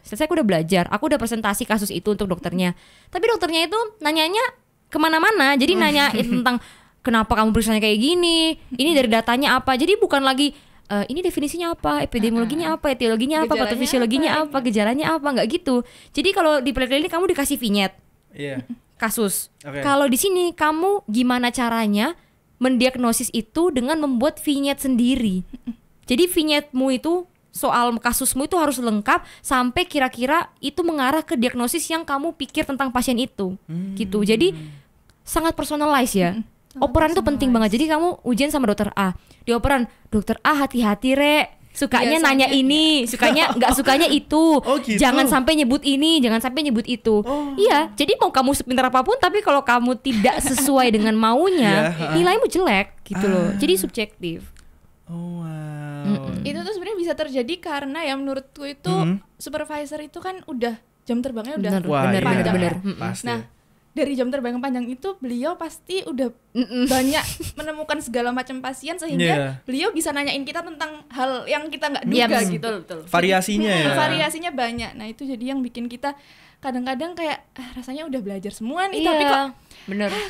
aku udah presentasi kasus itu untuk dokternya. Tapi dokternya itu nanyanya kemana-mana, jadi nanya tentang kenapa kamu periksanya kayak gini, ini dari datanya apa. Jadi bukan lagi ini definisinya apa, epidemiologinya apa, etiologinya apa, patofisiologinya apa, gejalanya apa, nggak gitu. Jadi kalau di preklinik kamu dikasih vignette kasus. Kalau di sini kamu gimana caranya mendiagnosis itu dengan membuat vignette sendiri. Jadi vignette-mu itu, soal kasusmu itu harus lengkap sampai kira-kira itu mengarah ke diagnosis yang kamu pikir tentang pasien itu. Gitu. Jadi sangat personalized ya. Operan itu penting banget. Jadi kamu ujian sama dokter A. Di operan, dokter A hati-hati Rek. Sukanya nanya ini, sukanya nggak sukanya itu. Gitu. Jangan sampai nyebut ini, jangan sampai nyebut itu. Iya, jadi mau kamu sepintar apapun, tapi kalau kamu tidak sesuai dengan maunya, nilaimu jelek gitu loh. Jadi subjektif. Itu tuh sebenarnya bisa terjadi karena ya menurutku itu supervisor itu kan udah jam terbangnya udah bener. Nah dari jam terbang panjang itu beliau pasti udah banyak menemukan segala macam pasien sehingga beliau bisa nanyain kita tentang hal yang kita nggak duga gitu. Betul. Variasinya banyak. Nah itu jadi yang bikin kita kadang-kadang kayak rasanya udah belajar semua nih, tapi kok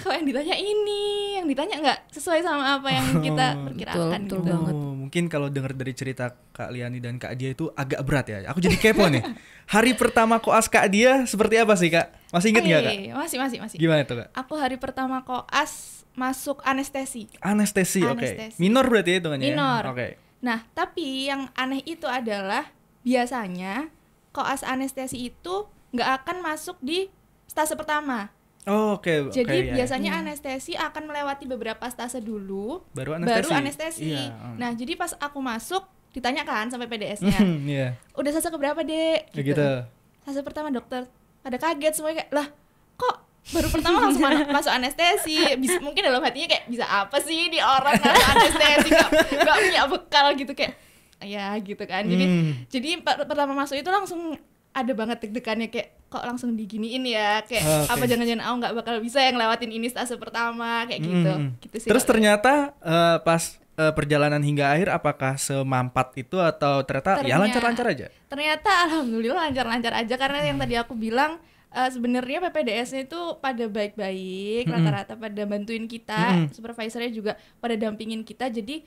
kok yang ditanya ini, yang ditanya nggak sesuai sama apa yang kita perkirakan. Betul banget. Mungkin kalau dengar dari cerita Kak Liani dan Kak Dia itu agak berat ya. Aku jadi kepo nih. Hari pertama koas Kak Dia seperti apa sih Kak? Masih inget nggak Kak? Masih. Gimana tuh Kak? Aku hari pertama koas masuk anestesi. Oke. Minor berarti itu kan ya? Minor. Nah tapi yang aneh itu adalah biasanya koas anestesi itu nggak akan masuk di stase pertama. Jadi biasanya anestesi akan melewati beberapa stase dulu, baru anestesi. Nah jadi pas aku masuk ditanya kan sampai PDS-nya, udah stase keberapa Dek? Gitu. Stase pertama dokter, pada kaget semuanya kayak, lah kok baru pertama langsung masuk anestesi. Mungkin dalam hatinya kayak bisa apa sih di orang masuk anestesi nggak punya bekal gitu kayak, ya gitu kan. Jadi pertama masuk itu langsung ada banget deg-degannya kayak kok langsung diginiin ya, kayak apa jangan-jangan aku nggak bakal bisa yang lewatin ini stase pertama kayak gitu. Gitu sih. Terus ternyata pas perjalanan hingga akhir apakah semampat itu atau ternyata ya lancar-lancar aja? Ternyata alhamdulillah lancar-lancar aja karena yang tadi aku bilang sebenarnya PPDS-nya itu pada baik-baik, rata-rata pada bantuin kita, supervisornya juga pada dampingin kita, jadi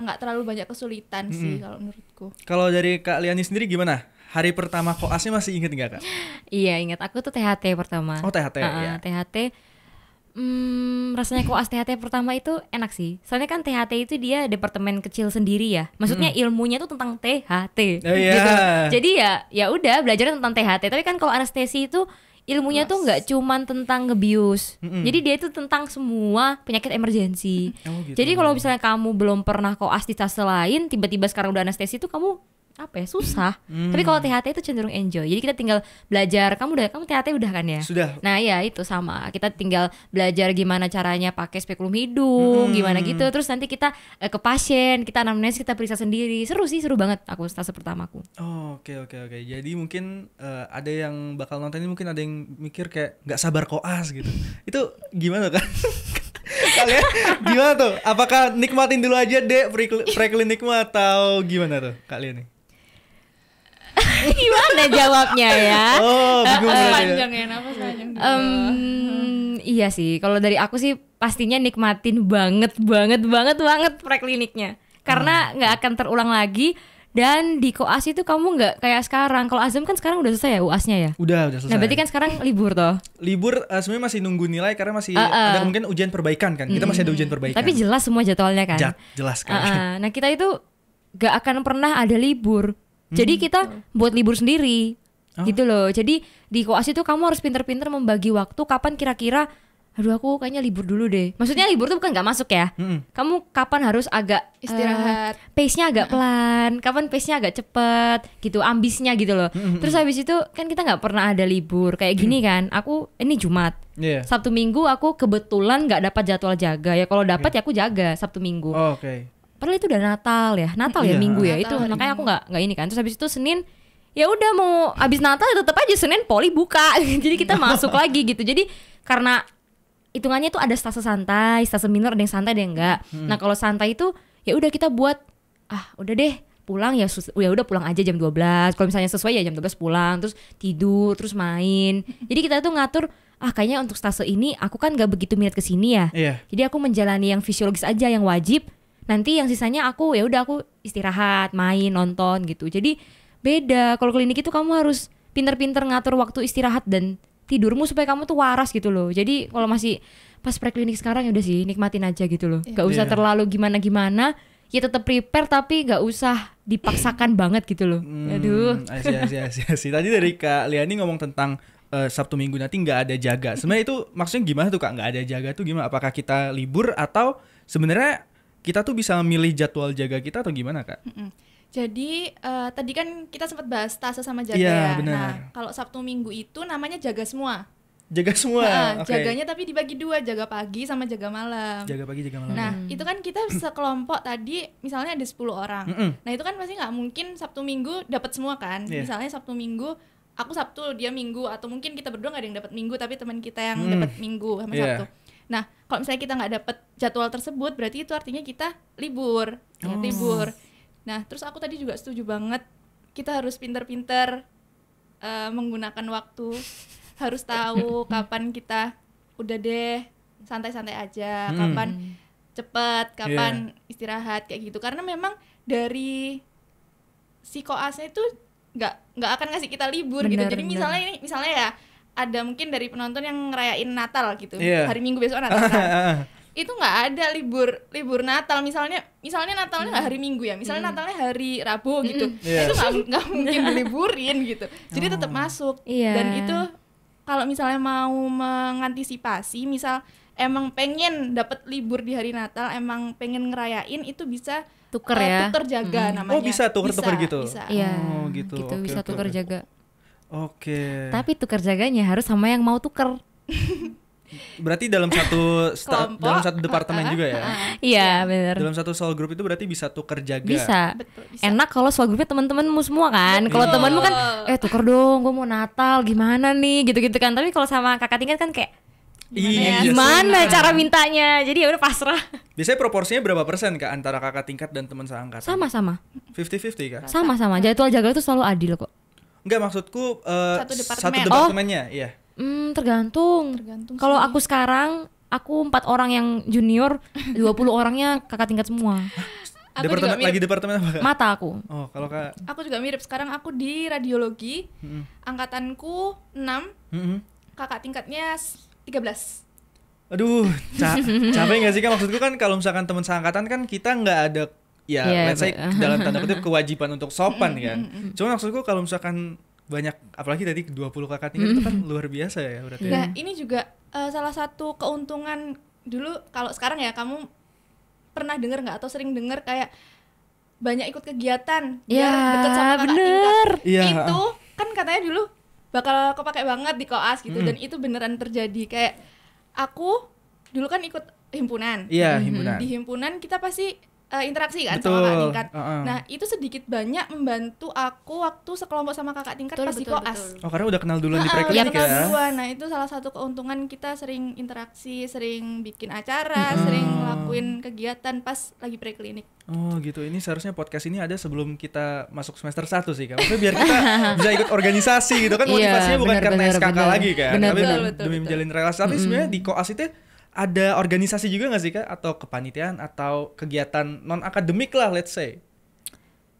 nggak terlalu banyak kesulitan sih kalau menurutku. Kalau dari Kak Liani sendiri gimana? Hari pertama koasnya masih inget nggak Kak? Iya ingat, aku tuh THT pertama. Oh THT ya. THT. Rasanya koas THT pertama itu enak sih. Soalnya kan THT itu dia departemen kecil sendiri ya. Maksudnya ilmunya tuh tentang THT. Gitu. Jadi ya udah belajar tentang THT. Tapi kan kalau anestesi itu ilmunya tuh nggak cuman tentang ngebius. Jadi dia itu tentang semua penyakit emergensi. Gitu. Jadi kalau misalnya kamu belum pernah koas di stase lain, tiba-tiba sekarang udah anestesi itu kamu susah. Tapi kalau THT itu cenderung enjoy. Jadi kita tinggal belajar. Kamu THT udah kan ya? Sudah. Nah ya itu sama. Kita tinggal belajar gimana caranya pakai spekulum hidung, gimana gitu. Terus nanti kita ke pasien, kita anamnesis, kita periksa sendiri. Seru banget aku stase pertamaku. Oke. Jadi mungkin ada yang bakal nonton ini, mungkin ada yang mikir kayak nggak sabar koas gitu. Itu gimana kan? Kalian gimana tuh? Apakah nikmatin dulu aja deh preklinikmu atau gimana tuh kalian nih? Gimana jawabnya ya? Bingung panjang ya, nafas panjang. Iya sih, kalau dari aku sih pastinya nikmatin banget prekliniknya. Karena nggak akan terulang lagi. Dan di koas itu kamu nggak kayak sekarang. Kalau Azam kan sekarang udah selesai ya UASnya ya? Udah selesai. Nah berarti kan sekarang libur toh? Libur sebenarnya masih nunggu nilai karena masih ada mungkin ujian perbaikan kan. Kita masih ada ujian perbaikan. Tapi jelas semua jadwalnya kan? Jelas kan. Nah kita itu nggak akan pernah ada libur. Jadi kita buat libur sendiri, gitu loh. Jadi di koas itu kamu harus pinter-pinter membagi waktu kapan kira-kira, aduh aku kayaknya libur dulu deh. Maksudnya libur tuh bukan nggak masuk ya. Kamu kapan harus agak istirahat, pace-nya agak pelan, kapan pace-nya agak cepet, gitu, ambisnya gitu loh. Terus habis itu kan kita nggak pernah ada libur kayak gini kan. Aku ini Jumat, Sabtu Minggu aku kebetulan nggak dapat jadwal jaga ya. Kalau dapat ya aku jaga Sabtu Minggu. Padahal itu udah Natal ya Minggu ya. Itu makanya aku nggak ini kan. Terus habis itu Senin ya udah mau abis Natal ya tetap aja Senin poli buka. Jadi kita masuk lagi gitu. Jadi karena hitungannya tuh ada stase santai, stase minor, ada yang santai ada yang enggak. Nah kalau santai itu ya udah kita buat udah deh pulang ya udah pulang aja jam 12. Kalau misalnya sesuai ya jam 12 pulang, terus tidur, terus main. Jadi kita tuh ngatur kayaknya untuk stase ini aku kan nggak begitu minat kesini ya. Jadi aku menjalani yang fisiologis aja yang wajib. Nanti yang sisanya aku ya udah aku istirahat, main, nonton gitu. Jadi beda. Kalau klinik itu kamu harus pinter-pinter ngatur waktu istirahat dan tidurmu supaya kamu tuh waras gitu loh. Jadi kalau masih pas preklinik sekarang ya udah sih nikmatin aja gitu loh. Gak usah terlalu gimana-gimana. Ya tetap prepare tapi gak usah dipaksakan banget gitu loh. Aduh. Asih. Tadi dari Kak Liani ngomong tentang Sabtu Minggu nanti nggak ada jaga. Sebenarnya itu maksudnya gimana tuh Kak? Nggak ada jaga tuh gimana? Apakah kita libur atau sebenarnya kita tuh bisa milih jadwal jaga kita atau gimana Kak? Jadi tadi kan kita sempat bahas stase sama jaga ya. Benar. Nah kalau Sabtu Minggu itu namanya jaga semua. Jaga semua. Jaganya tapi dibagi dua, jaga pagi sama jaga malam. Jaga pagi, jaga malam. Nah itu kan kita sekelompok tadi misalnya ada 10 orang. Nah itu kan pasti nggak mungkin Sabtu Minggu dapat semua kan. Misalnya Sabtu Minggu aku Sabtu dia Minggu, atau mungkin kita berdua nggak ada yang dapat Minggu tapi teman kita yang dapat Minggu sama Sabtu. Nah, kalau misalnya kita nggak dapet jadwal tersebut, berarti itu artinya kita libur, libur. Nah, terus aku tadi juga setuju banget, kita harus pinter-pinter menggunakan waktu, harus tahu kapan kita udah deh santai-santai aja, kapan cepet, kapan istirahat kayak gitu. Karena memang dari si koasnya itu nggak akan ngasih kita libur gitu. Jadi misalnya ya. Ada mungkin dari penonton yang ngerayain Natal gitu, hari Minggu besok Natal kan. Itu nggak ada libur Natal, misalnya Natalnya nggak hari Minggu ya, misalnya Natalnya hari Rabu gitu. Itu nggak mungkin diliburin gitu, jadi tetap masuk. Dan itu kalau misalnya mau mengantisipasi, misal emang pengen dapat libur di hari Natal, emang pengen ngerayain, itu bisa tuker jaga namanya. Bisa tuker gitu. Bisa. Gitu. Bisa tuker jaga. Oke. Tapi tuker jaganya harus sama yang mau tuker. Berarti dalam satu departemen juga ya? Iya, benar. Dalam satu soul group itu berarti bisa tuker jaga. Bisa. Enak kalau soul groupnya teman-temanmu semua kan. Kalau temanmu kan, tuker dong, gue mau Natal, gimana nih, gitu-gitu kan. Tapi kalau sama kakak tingkat kan kayak gimana cara mintanya, jadi ya udah pasrah. Biasanya proporsinya berapa persen Kak antara kakak tingkat dan teman seangkatan? Sama-sama 50-50 Kak? Sama-sama, jadwal jaga itu selalu adil kok. Enggak, maksudku satu departemennya. Iya. Tergantung. Kalau aku sekarang, aku 4 orang yang junior, 20 orangnya kakak tingkat semua. Departemen apa Kak? Mata aku. Oh, kalau Kak? Aku juga mirip, sekarang aku di radiologi. Angkatanku 6, kakak tingkatnya 13. Aduh, capek gak sih Kak? Maksudku kan kalau misalkan teman seangkatan kan kita nggak ada let's say dalam tanda kutip kewajiban untuk sopan kan. Cuma maksudku kalau misalkan banyak, apalagi tadi 20 kakak tingkat itu kan luar biasa ya berarti. Nah, ini juga salah satu keuntungan dulu. Kalau sekarang ya, kamu pernah dengar nggak atau sering dengar kayak banyak ikut kegiatan biar deket sama kakak tingkat. Itu kan katanya dulu bakal kepake banget di koas gitu, dan itu beneran terjadi. Kayak aku dulu kan ikut himpunan. Himpunan. Di himpunan kita pasti interaksi kan. Betul. Sama kakak tingkat. Nah, itu sedikit banyak membantu aku waktu sekelompok sama kakak tingkat pas di koas. Oh, karena udah kenal duluan di preklinik ya. Nah, itu salah satu keuntungan, kita sering interaksi, sering bikin acara, sering ngelakuin kegiatan pas lagi preklinik. Oh gitu, ini seharusnya podcast ini ada sebelum kita masuk semester 1 sih Kak. Maksudnya biar kita bisa ikut organisasi gitu kan, motivasinya bukan karena SKK lagi kan, tapi demi menjalin relasi. Tapi sebenarnya di koas itu ada organisasi juga nggak sih Kak? Atau kepanitiaan atau kegiatan non akademik lah, let's say?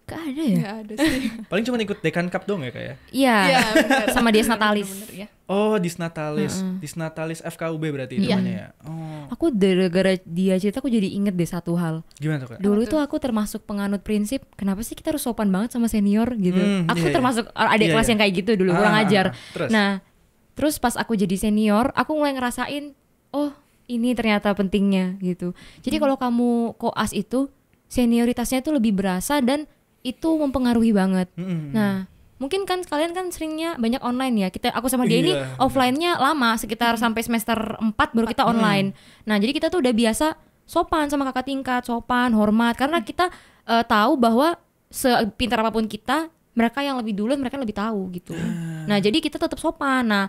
Gak ada ya? Gak ada sih. Paling cuma ikut Dekan Cup dong ya Kak ya? Iya, sama Dies Natalis. Oh, Dies Natalis. Dies Natalis FKUB berarti namanya ya? Oh. Aku gara-gara dia cerita, aku jadi inget deh satu hal. Gimana tuh Kak? Dulu tuh aku termasuk penganut prinsip, kenapa sih kita harus sopan banget sama senior gitu. Aku termasuk adik kelas yang kayak gitu dulu, kurang ajar. Nah, terus pas aku jadi senior, aku mulai ngerasain, oh ini ternyata pentingnya gitu. Jadi kalau kamu koas itu, senioritasnya itu lebih berasa dan itu mempengaruhi banget. Nah, mungkin kan kalian kan seringnya banyak online ya. Aku sama dia ini offline-nya lama, sekitar sampai semester 4 baru kita online. Nah, jadi kita tuh udah biasa sopan sama kakak tingkat, sopan, hormat, karena kita tahu bahwa sepintar apapun kita, mereka yang lebih duluan, mereka lebih tahu gitu. Nah, jadi kita tetap sopan. Nah,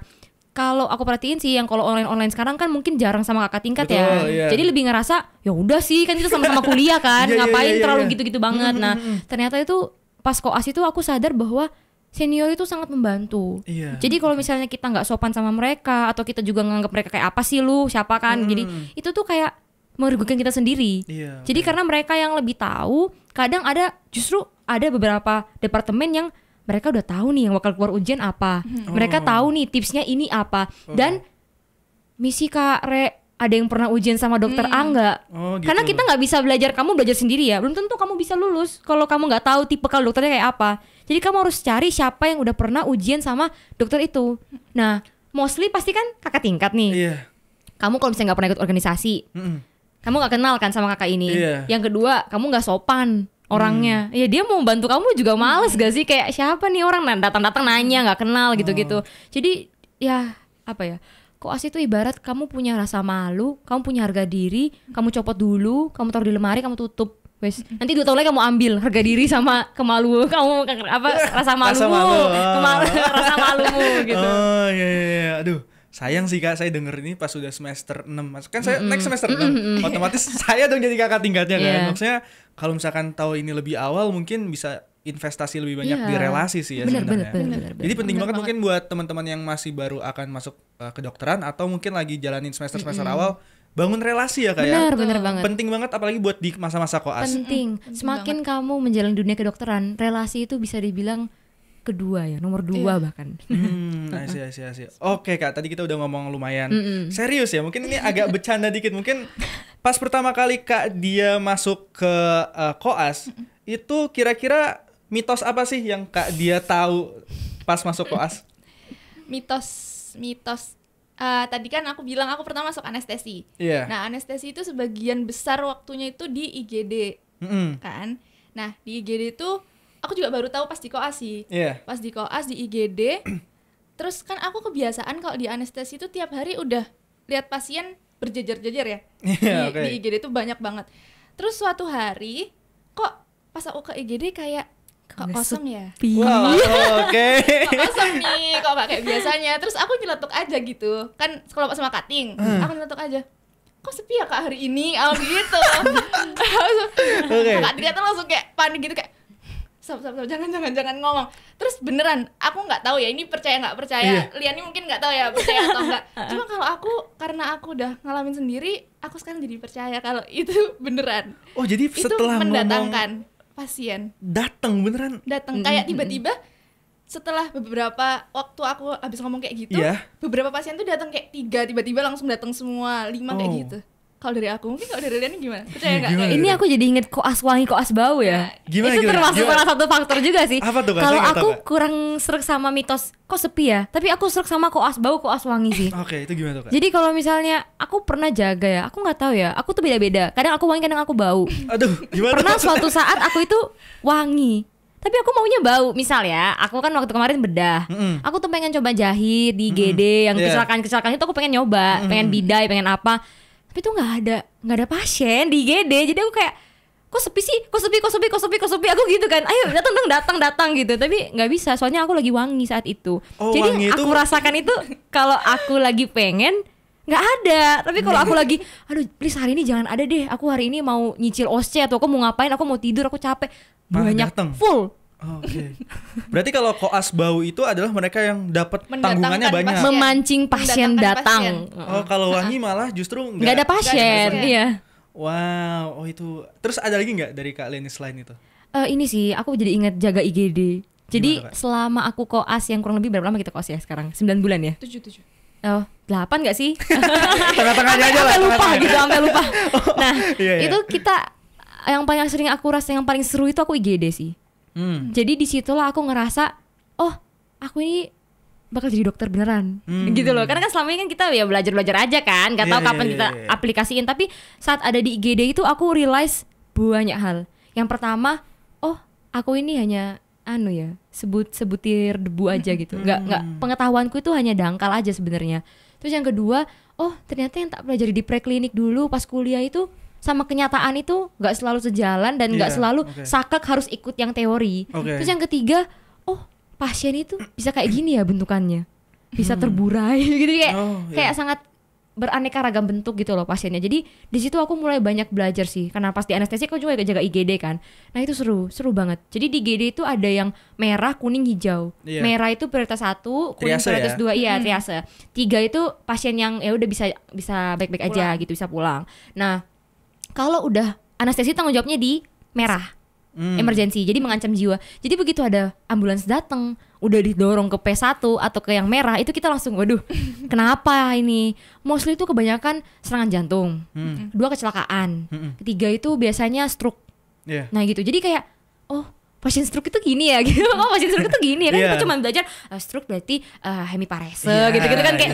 kalau aku perhatiin sih yang kalau online sekarang kan mungkin jarang sama kakak tingkat. Betul, ya. Jadi lebih ngerasa ya udah sih, kan kita sama-sama kuliah kan, ngapain terlalu gitu-gitu banget. Nah, ternyata itu pas koas itu aku sadar bahwa senior itu sangat membantu. Jadi kalau misalnya kita nggak sopan sama mereka, atau kita juga nganggap mereka kayak apa sih lu, siapa kan, jadi itu tuh kayak merugikan kita sendiri. Jadi karena mereka yang lebih tahu, kadang justru ada beberapa departemen yang mereka udah tahu nih yang bakal keluar ujian apa. Mereka tahu nih tipsnya ini apa. Dan misi Kak Re, ada yang pernah ujian sama dokter A nggak? Gitu. Karena kita nggak bisa kamu belajar sendiri ya. Belum tentu kamu bisa lulus kalau kamu nggak tahu tipe kalau dokternya kayak apa. Jadi kamu harus cari siapa yang udah pernah ujian sama dokter itu. Nah, mostly pasti kan kakak tingkat nih. Kamu kalau misalnya nggak pernah ikut organisasi, kamu nggak kenal kan sama kakak ini. Yang kedua, kamu nggak sopan orangnya. Ya dia mau bantu kamu juga males gak sih, kayak siapa nih orang datang-datang nanya nggak kenal gitu-gitu. Jadi ya apa ya, koas itu ibarat kamu punya rasa malu, kamu punya harga diri, kamu copot dulu, kamu taruh di lemari, kamu tutup. Wes, nanti 2 tahun lagi kamu ambil harga diri sama kemaluan kamu, rasa malumu, rasa malumu gitu. Oh iya. Aduh, sayang sih Kak, saya denger ini pas sudah semester 6. Kan saya next semester 6. Otomatis saya dong jadi kakak tingkatnya kan. Maksudnya kalau misalkan tahu ini lebih awal, mungkin bisa investasi lebih banyak di relasi sih ya sebenarnya. Jadi penting banget mungkin buat teman-teman yang masih baru akan masuk kedokteran atau mungkin lagi jalanin semester-semester awal, bangun relasi ya Kak ya. Bener banget. Penting banget apalagi buat di masa-masa koas. Penting. Semakin kamu menjalani dunia kedokteran, relasi itu bisa dibilang kedua ya, nomor 2 bahkan. Asik. Oke Kak, tadi kita udah ngomong lumayan serius ya. Mungkin ini agak bercanda dikit. Mungkin pas pertama kali Kak dia masuk ke koas, itu kira-kira mitos apa sih yang Kak dia tahu pas masuk koas? Mitos. Tadi kan aku bilang aku pertama masuk anestesi. Nah, anestesi itu sebagian besar waktunya itu di IGD, kan. Nah, di IGD itu aku juga baru tahu pas di koas sih. Pas di koas di IGD. Terus kan aku kebiasaan kalau di anestesi itu tiap hari udah lihat pasien berjejer-jejer ya. Di IGD itu banyak banget. Terus suatu hari kok pas aku ke IGD kayak kok kosong ya? Wow, oke. Kok kosong nih, kok gak kayak biasanya. Terus aku nyeletuk aja gitu. Kan kalau sama cutting, aku nyeletuk aja. Kok sepi ya Kak hari ini? Gitu. Kak Tika tuh langsung kayak panik gitu kayak jangan ngomong. Terus beneran aku nggak tahu ya ini percaya nggak percaya. Liani mungkin nggak tahu ya percaya atau enggak. Cuma kalau aku karena aku udah ngalamin sendiri, aku sekarang jadi percaya kalau itu beneran. Oh jadi setelah itu mendatangkan pasien datang beneran kayak tiba-tiba setelah beberapa waktu aku habis ngomong kayak gitu, beberapa pasien tuh datang kayak 3 tiba-tiba langsung datang semua 5 kayak gitu. Kalau dari aku, mungkin kalau dari Liani gimana? Percaya nggak? Ini aku jadi inget koas wangi, koas bau ya. Gimana, itu termasuk salah satu faktor juga sih. Kalau aku kurang srek sama mitos kok sepi ya, tapi aku srek sama koas bau, koas wangi sih. Oke, itu gimana tuh Kak? Jadi kalau misalnya aku pernah jaga ya, aku nggak tahu ya, aku tuh beda-beda. Kadang aku wangi, kadang aku bau. Aduh, gimana? Pernah suatu saat aku itu wangi, tapi aku maunya bau. Misal ya, aku kan waktu kemarin bedah, aku tuh pengen coba jahit di IGD yang kecelakaan itu aku pengen nyoba, pengen bidai, pengen apa. Tapi tuh nggak ada pasien di IGD, jadi aku kayak kok sepi aku gitu kan, ayo datang gitu, tapi nggak bisa soalnya aku lagi wangi saat itu. Jadi aku rasakan itu kalau aku lagi pengen nggak ada, tapi kalau aku lagi aduh please hari ini jangan ada deh, aku hari ini mau nyicil OSCE atau aku mau ngapain, aku mau tidur, aku capek, banyak full. Oke. Berarti kalau koas bau itu adalah mereka yang dapat tanggungannya banyak. Memancing pasien datang. Oh, kalau wangi malah justru nggak ada pasien. Iya. Wow, itu. Terus ada lagi nggak dari Kak Liani selain itu? Ini sih, aku jadi ingat jaga IGD. Jadi selama aku koas yang kurang lebih berapa lama kita koas ya sekarang? 9 bulan ya? 7. Oh, 8 nggak sih? Tengah-tengahnya aja lah. Sampai lupa. Nah, itu kita yang paling sering aku rasa yang paling seru itu aku IGD sih. Jadi disitulah aku ngerasa, oh aku ini bakal jadi dokter beneran, gitu loh. Karena kan selama ini kan kita ya belajar aja kan, nggak tahu kapan kita aplikasiin. Tapi saat ada di IGD itu aku realize banyak hal. Yang pertama, oh aku ini hanya sebutir debu aja gitu. Nggak pengetahuanku itu hanya dangkal aja sebenarnya. Terus yang kedua, oh ternyata yang tak pelajari di preklinik dulu pas kuliah itu sama kenyataan itu nggak selalu sejalan dan nggak selalu sakak harus ikut yang teori. Terus yang ketiga, oh pasien itu bisa kayak gini ya bentukannya, bisa terburai gitu kayak sangat beraneka ragam bentuk gitu loh pasiennya. Jadi di situ aku mulai banyak belajar sih, karena pas di anestesi aku juga jaga IGD kan. Nah itu seru banget. Jadi di IGD itu ada yang merah, kuning, hijau. Merah itu prioritas 1, kuning prioritas 2, triase. 3 itu pasien yang ya udah bisa baik-baik aja gitu, bisa pulang. Nah kalau udah anestesi tanggung jawabnya di merah, emergency, jadi mengancam jiwa. Jadi begitu ada ambulans datang, udah didorong ke P1 atau ke yang merah, itu kita langsung waduh, kenapa ini? Mostly itu kebanyakan serangan jantung, 2 kecelakaan, 3 itu biasanya stroke. Nah gitu, jadi kayak oh pasien stroke itu gini ya, gitu. Oh pasien stroke itu gini ya, kan kita cuma belajar stroke berarti hemiparese, gitu-gitu kan kayak.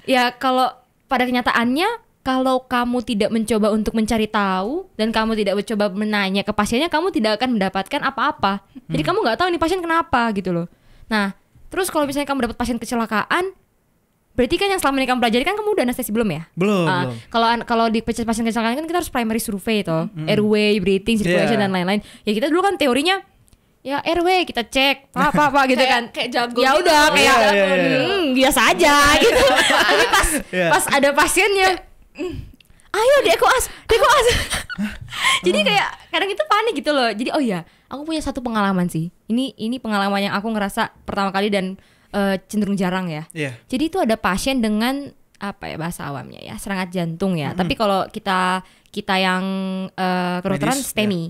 Ya kalau pada kenyataannya kalau kamu tidak mencoba untuk mencari tahu dan kamu tidak mencoba menanya ke pasiennya, kamu tidak akan mendapatkan apa-apa. Jadi kamu nggak tahu nih pasien kenapa gitu loh. Nah, terus kalau misalnya kamu dapat pasien kecelakaan, berarti kan yang selama ini kamu pelajari kan kamu udah anestesi belum ya? Belum. Kalau di pasien kecelakaan kan kita harus primary survey toh, airway, breathing, circulation dan lain-lain. Ya kita dulu kan teorinya ya airway kita cek apa gitu kan, kayak jago ya udah kayak biasa aja gitu. Tapi pas ada pasiennya, ayo dekoas. Jadi kayak kadang itu panik gitu loh. Jadi oh ya, aku punya satu pengalaman sih. Ini pengalaman yang aku ngerasa pertama kali dan cenderung jarang ya. Jadi itu ada pasien dengan apa ya bahasa awamnya ya, serangan jantung ya. Tapi kalau kita yang kedokteran STEMI.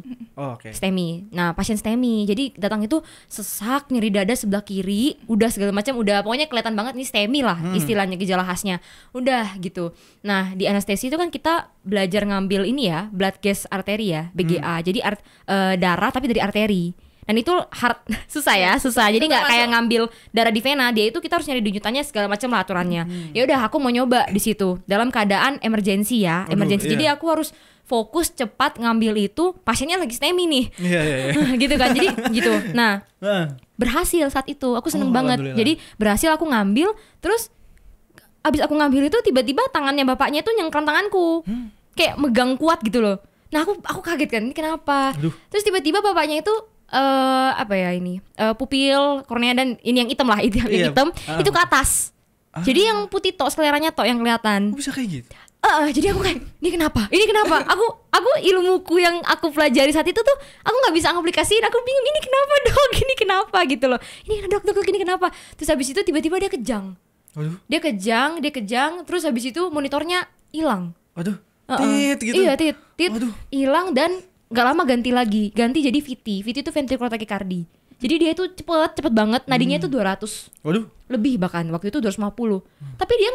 STEMI. Nah, pasien STEMI. Jadi datang itu sesak, nyeri dada sebelah kiri, udah segala macam, udah pokoknya kelihatan banget nih STEMI lah istilahnya, gejala khasnya. Udah gitu. Nah, di anestesi itu kan kita belajar ngambil ini ya, blood gas arteri ya, BGA. Jadi darah tapi dari arteri. Dan itu susah. Jadi nggak kayak ngambil darah di vena, dia itu kita harus nyari denyutannya segala macam lah aturannya. Ya udah, aku mau nyoba di situ dalam keadaan emergency ya, emergency. Jadi aku harus fokus cepat ngambil itu, pasiennya lagi STEMI nih, gitu kan. Jadi gitu. Nah, berhasil saat itu, aku seneng banget. Jadi berhasil aku ngambil, terus abis aku ngambil itu tiba-tiba tangannya bapaknya tuh nyengkram tanganku. Kayak megang kuat gitu loh. Nah aku kaget kan, ini kenapa? Terus tiba-tiba bapaknya itu pupil kornea dan ini yang hitam lah, itu yang hitam itu ke atas. Jadi yang putih tok, seleranya tok yang kelihatan. Bisa kayak gitu? Jadi aku kayak ini kenapa? Aku ilmuku yang aku pelajari saat itu tuh aku nggak bisa ngaplikasiin. Aku bingung, ini kenapa dok? Ini kenapa gitu loh? Ini dok ini kenapa? Terus habis itu tiba-tiba dia kejang. Dia kejang. Terus habis itu monitornya hilang. Tit gitu. Iya tit hilang dan nggak lama ganti jadi VT itu ventricular tachycardia. Jadi dia itu cepet banget, nadinya itu 200 lebih, bahkan waktu itu 250. Tapi dia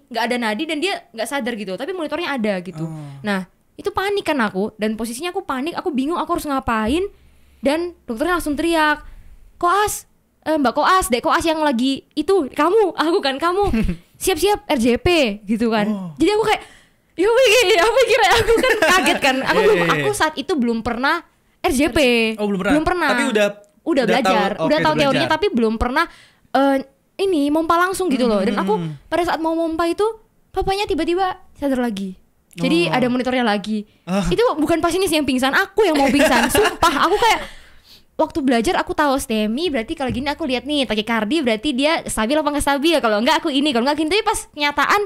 nggak ada nadi dan dia nggak sadar gitu, tapi monitornya ada gitu. Nah itu panik kan aku, dan posisinya aku panik, aku bingung aku harus ngapain. Dan dokternya langsung teriak, koas, mbak koas, dek koas yang lagi itu kamu siap-siap RJP gitu kan. Jadi aku kayak apa kira, aku kan kaget kan. Aku saat itu belum pernah RJP. Belum pernah. Tapi udah belajar, udah tahu teorinya, tapi belum pernah ini mompa langsung gitu loh. Dan aku pada saat mau mompa itu papanya tiba-tiba sadar lagi. Jadi ada monitornya lagi. Itu bukan pasiennya sih yang pingsan, aku yang mau pingsan. Sumpah, aku kayak waktu belajar aku tahu STEMI berarti kalau gini aku lihat nih takikardi berarti dia stabil apa nggak stabil. Kalau enggak aku ini, kalau enggak gini. Tapi pas kenyataan,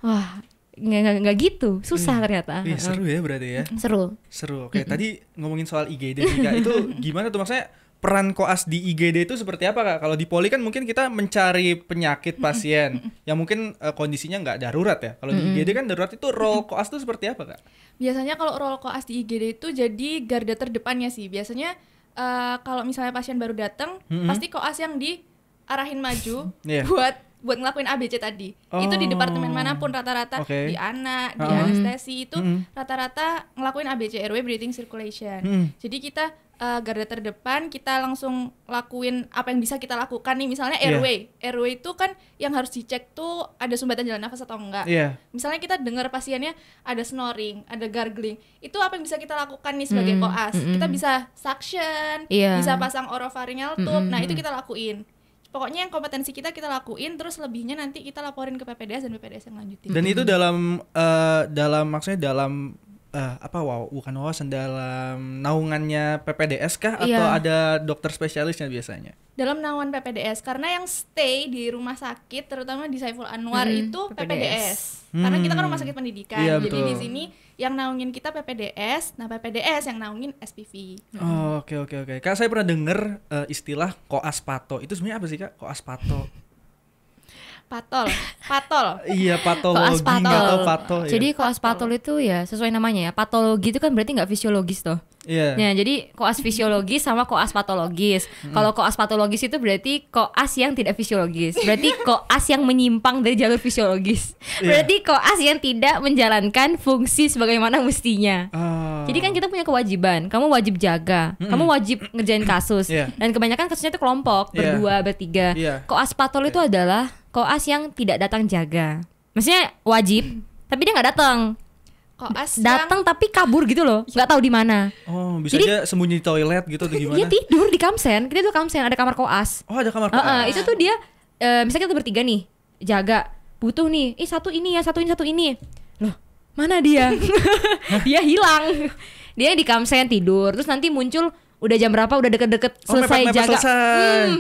wah nggak gitu, susah ternyata. Seru ya berarti ya. Seru. Oke, tadi ngomongin soal IGD juga itu gimana tuh, maksudnya peran koas di IGD itu seperti apa Kak? Kalau di poli kan mungkin kita mencari penyakit pasien yang mungkin kondisinya nggak darurat ya. Kalau di IGD kan darurat, itu role koas itu seperti apa Kak? Biasanya kalau role koas di IGD itu jadi garda terdepannya sih. Biasanya kalau misalnya pasien baru datang, pasti koas yang diarahin maju buat ngelakuin ABC tadi. Itu di departemen manapun rata-rata, di anak, di anestesi itu rata-rata ngelakuin ABC, airway, breathing, circulation. Jadi kita garda terdepan, kita langsung lakuin apa yang bisa kita lakukan nih. Misalnya airway. Airway itu kan yang harus dicek tuh ada sumbatan jalan nafas atau enggak. Misalnya kita dengar pasiennya ada snoring, ada gargling. Itu apa yang bisa kita lakukan nih sebagai koas? Kita bisa suction, bisa pasang oropharyngeal tube. Nah, itu kita lakuin. Pokoknya yang kompetensi kita lakuin, terus lebihnya nanti kita laporin ke PPDS dan PPDS yang lanjutin. Dan itu dalam maksudnya dalam bukan wawasan, dalam naungannya PPDS kah atau ada dokter spesialisnya biasanya? Dalam naungan PPDS, karena yang stay di rumah sakit terutama di Saiful Anwar itu PPDS. Karena kita kan rumah sakit pendidikan. Jadi betul. Di sini yang naungin kita PPDS, nah PPDS yang naungin SPV. Oke. Kak, saya pernah dengar istilah koas pato. Itu sebenarnya apa sih Kak, koas pato? Patol. Iya, patologi, nggak tahu pato. Jadi koas patol itu ya sesuai namanya ya. Patologi itu kan berarti nggak fisiologis toh. Nah, jadi koas fisiologis sama koas patologis. Kalau koas patologis itu berarti koas yang tidak fisiologis. Berarti koas yang menyimpang dari jalur fisiologis. Berarti koas yang tidak menjalankan fungsi sebagaimana mestinya. Jadi kan kita punya kewajiban. Kamu wajib jaga. Kamu wajib ngerjain kasus. Dan kebanyakan kasusnya itu kelompok, berdua, bertiga. Koas patol itu adalah koas yang tidak datang jaga. Maksudnya wajib, tapi dia nggak datang. Koas datang tapi kabur gitu loh, nggak tahu di mana. Bisa aja sembunyi di toilet gitu atau gimana? Dia tidur di kamsen. Kita tuh kamsen, ada kamar koas. Ada kamar koas. Itu tuh dia, misalnya kita bertiga nih, jaga, butuh nih, satu ini ya, satu ini. Loh, mana dia? Dia hilang. Dia di kamsen tidur, terus nanti muncul. Udah jam berapa, udah deket-deket selesai jaga.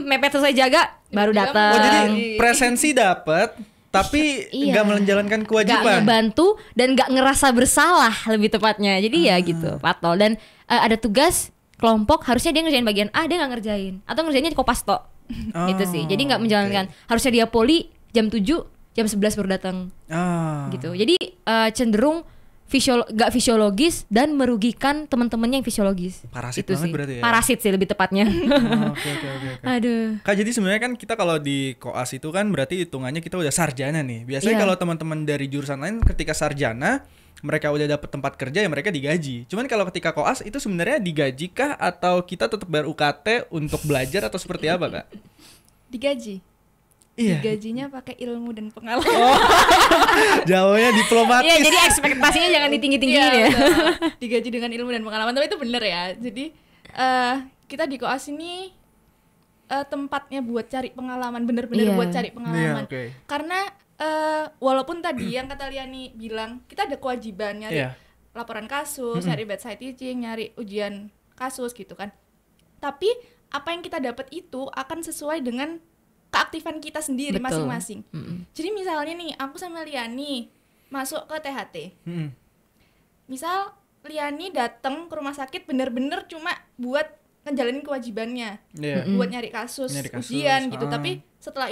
Mepet selesai jaga, baru datang. Jadi presensi dapat, tapi nggak menjalankan kewajiban. Nggak ngebantu dan nggak ngerasa bersalah lebih tepatnya. Jadi ya gitu, patol. Dan ada tugas kelompok, harusnya dia ngerjain bagian A, dia nggak ngerjain. Atau ngerjainnya di kopas tok. Gitu sih. Jadi nggak menjalankan. Harusnya dia poli jam 7, jam 11 baru datang. Gitu. Jadi cenderung nggak fisiologis dan merugikan teman-temannya yang fisiologis. Parasit itu banget sih. Berarti ya? Parasit sih lebih tepatnya. Oke. Aduh. Kak, jadi sebenarnya kan kita kalau di koas itu kan berarti hitungannya kita udah sarjana nih. Biasanya kalau teman-teman dari jurusan lain ketika sarjana mereka udah dapat tempat kerja ya mereka digaji. Cuman kalau ketika koas itu sebenarnya digaji kah atau kita tetap bayar UKT untuk belajar atau seperti apa Kak? Digaji. Digajinya pakai ilmu dan pengalaman. Jauhnya diplomatis. Iya, jadi ekspektasinya jangan ditinggi-tinggiin ya. Digaji dengan ilmu dan pengalaman, tapi itu bener ya. Jadi kita di koas ini tempatnya buat cari pengalaman, bener-bener buat cari pengalaman. Karena walaupun tadi yang kata Liani bilang kita ada kewajiban nyari laporan kasus, nyari bedside teaching, nyari ujian kasus gitu kan. Tapi apa yang kita dapat itu akan sesuai dengan keaktifan kita sendiri masing-masing. Jadi misalnya nih aku sama Liani masuk ke THT. Misal Liani datang ke rumah sakit bener-bener cuma buat ngejalanin kewajibannya, buat nyari kasus, ujian gitu. Tapi setelah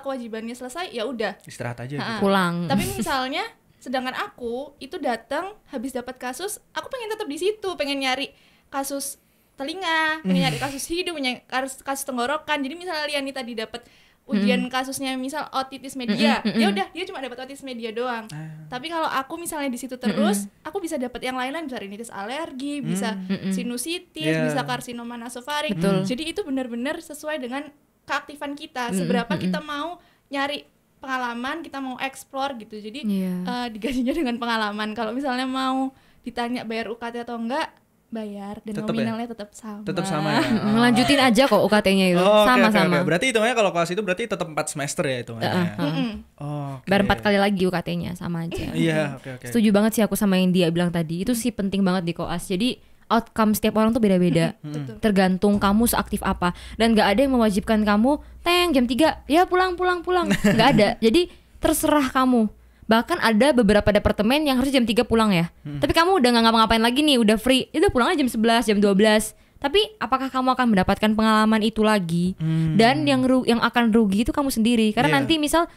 kewajibannya selesai ya udah istirahat aja gitu. Pulang. Tapi misalnya sedangkan aku itu datang habis dapat kasus, aku pengen tetap di situ, pengen nyari kasus telinga, pengen nyari kasus hidung, pengen kasus tenggorokan. Jadi misalnya Liani tadi dapat ujian kasusnya misal otitis media, ya udah dia cuma dapat otitis media doang. Tapi kalau aku misalnya di situ terus, aku bisa dapat yang lain-lain, bisa rinitis alergi, bisa sinusitis, bisa karsinoma nasofaring. Jadi itu benar-benar sesuai dengan keaktifan kita, seberapa kita mau nyari pengalaman, kita mau explore gitu. Jadi digajinya dengan pengalaman. Kalau misalnya mau ditanya bayar UKT atau enggak, bayar dan tetep nominalnya tetap sama. Tetap sama ya. Ngelanjutin aja kok UKT-nya itu. Sama-sama. Okay. Berarti hitungannya kalau kelas itu berarti tetap 4 semester ya hitungannya. Bayar 4 kali lagi UKT-nya sama aja. Iya, oke. Setuju banget sih aku sama yang dia bilang tadi. Itu sih penting banget di koas. Jadi outcome setiap orang tuh beda-beda. Tergantung kamu seaktif apa. Dan gak ada yang mewajibkan kamu jam 3 ya pulang. Gak ada. Jadi terserah kamu. Bahkan ada beberapa departemen yang harus jam 3 pulang ya. Tapi kamu udah gak ngapa-ngapain lagi nih, udah free. Itu pulangnya jam 11, jam 12. Tapi apakah kamu akan mendapatkan pengalaman itu lagi? Dan yang akan rugi itu kamu sendiri. Karena nanti misal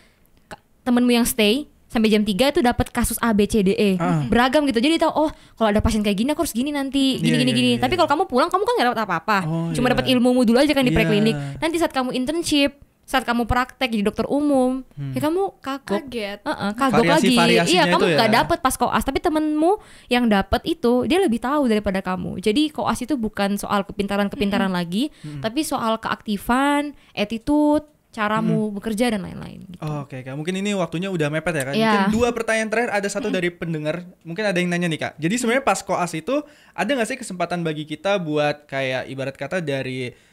temenmu yang stay sampai jam 3 itu dapat kasus A, B, C, D, E. Beragam gitu. Jadi tahu kalau ada pasien kayak gini aku harus gini nanti, gini. Tapi kalau kamu pulang kamu kan gak dapat apa-apa. Cuma dapat ilmumu dulu aja kan di preklinik. Nanti saat kamu internship, saat kamu praktek jadi dokter umum, ya kamu kaget lagi. Iya, kamu nggak dapet pas koas, tapi temenmu yang dapet itu dia lebih tahu daripada kamu. Jadi koas itu bukan soal kepintaran lagi, tapi soal keaktifan, attitude, caramu bekerja dan lain-lain. Gitu. Oke, Kak. Mungkin ini waktunya udah mepet ya kan. Mungkin 2 pertanyaan terakhir, ada satu dari pendengar. Mungkin ada yang nanya nih Kak. Jadi sebenarnya pas koas itu ada nggak sih kesempatan bagi kita buat kayak ibarat kata dari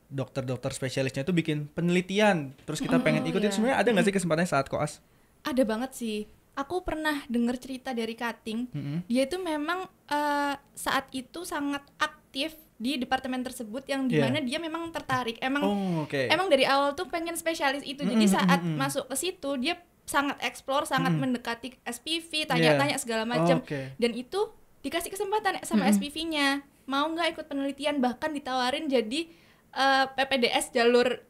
dokter-dokter spesialisnya itu bikin penelitian, terus kita pengen ikutin, sebenarnya ada nggak sih kesempatannya saat koas? Ada banget sih. Aku pernah dengar cerita dari Kating, dia itu memang saat itu sangat aktif di departemen tersebut yang dimana dia memang tertarik, emang dari awal tuh pengen spesialis itu. Jadi saat masuk ke situ dia sangat explore, sangat mendekati SPV, tanya-tanya segala macam, dan itu dikasih kesempatan sama SPV-nya, mau nggak ikut penelitian, bahkan ditawarin jadi PPDS jalur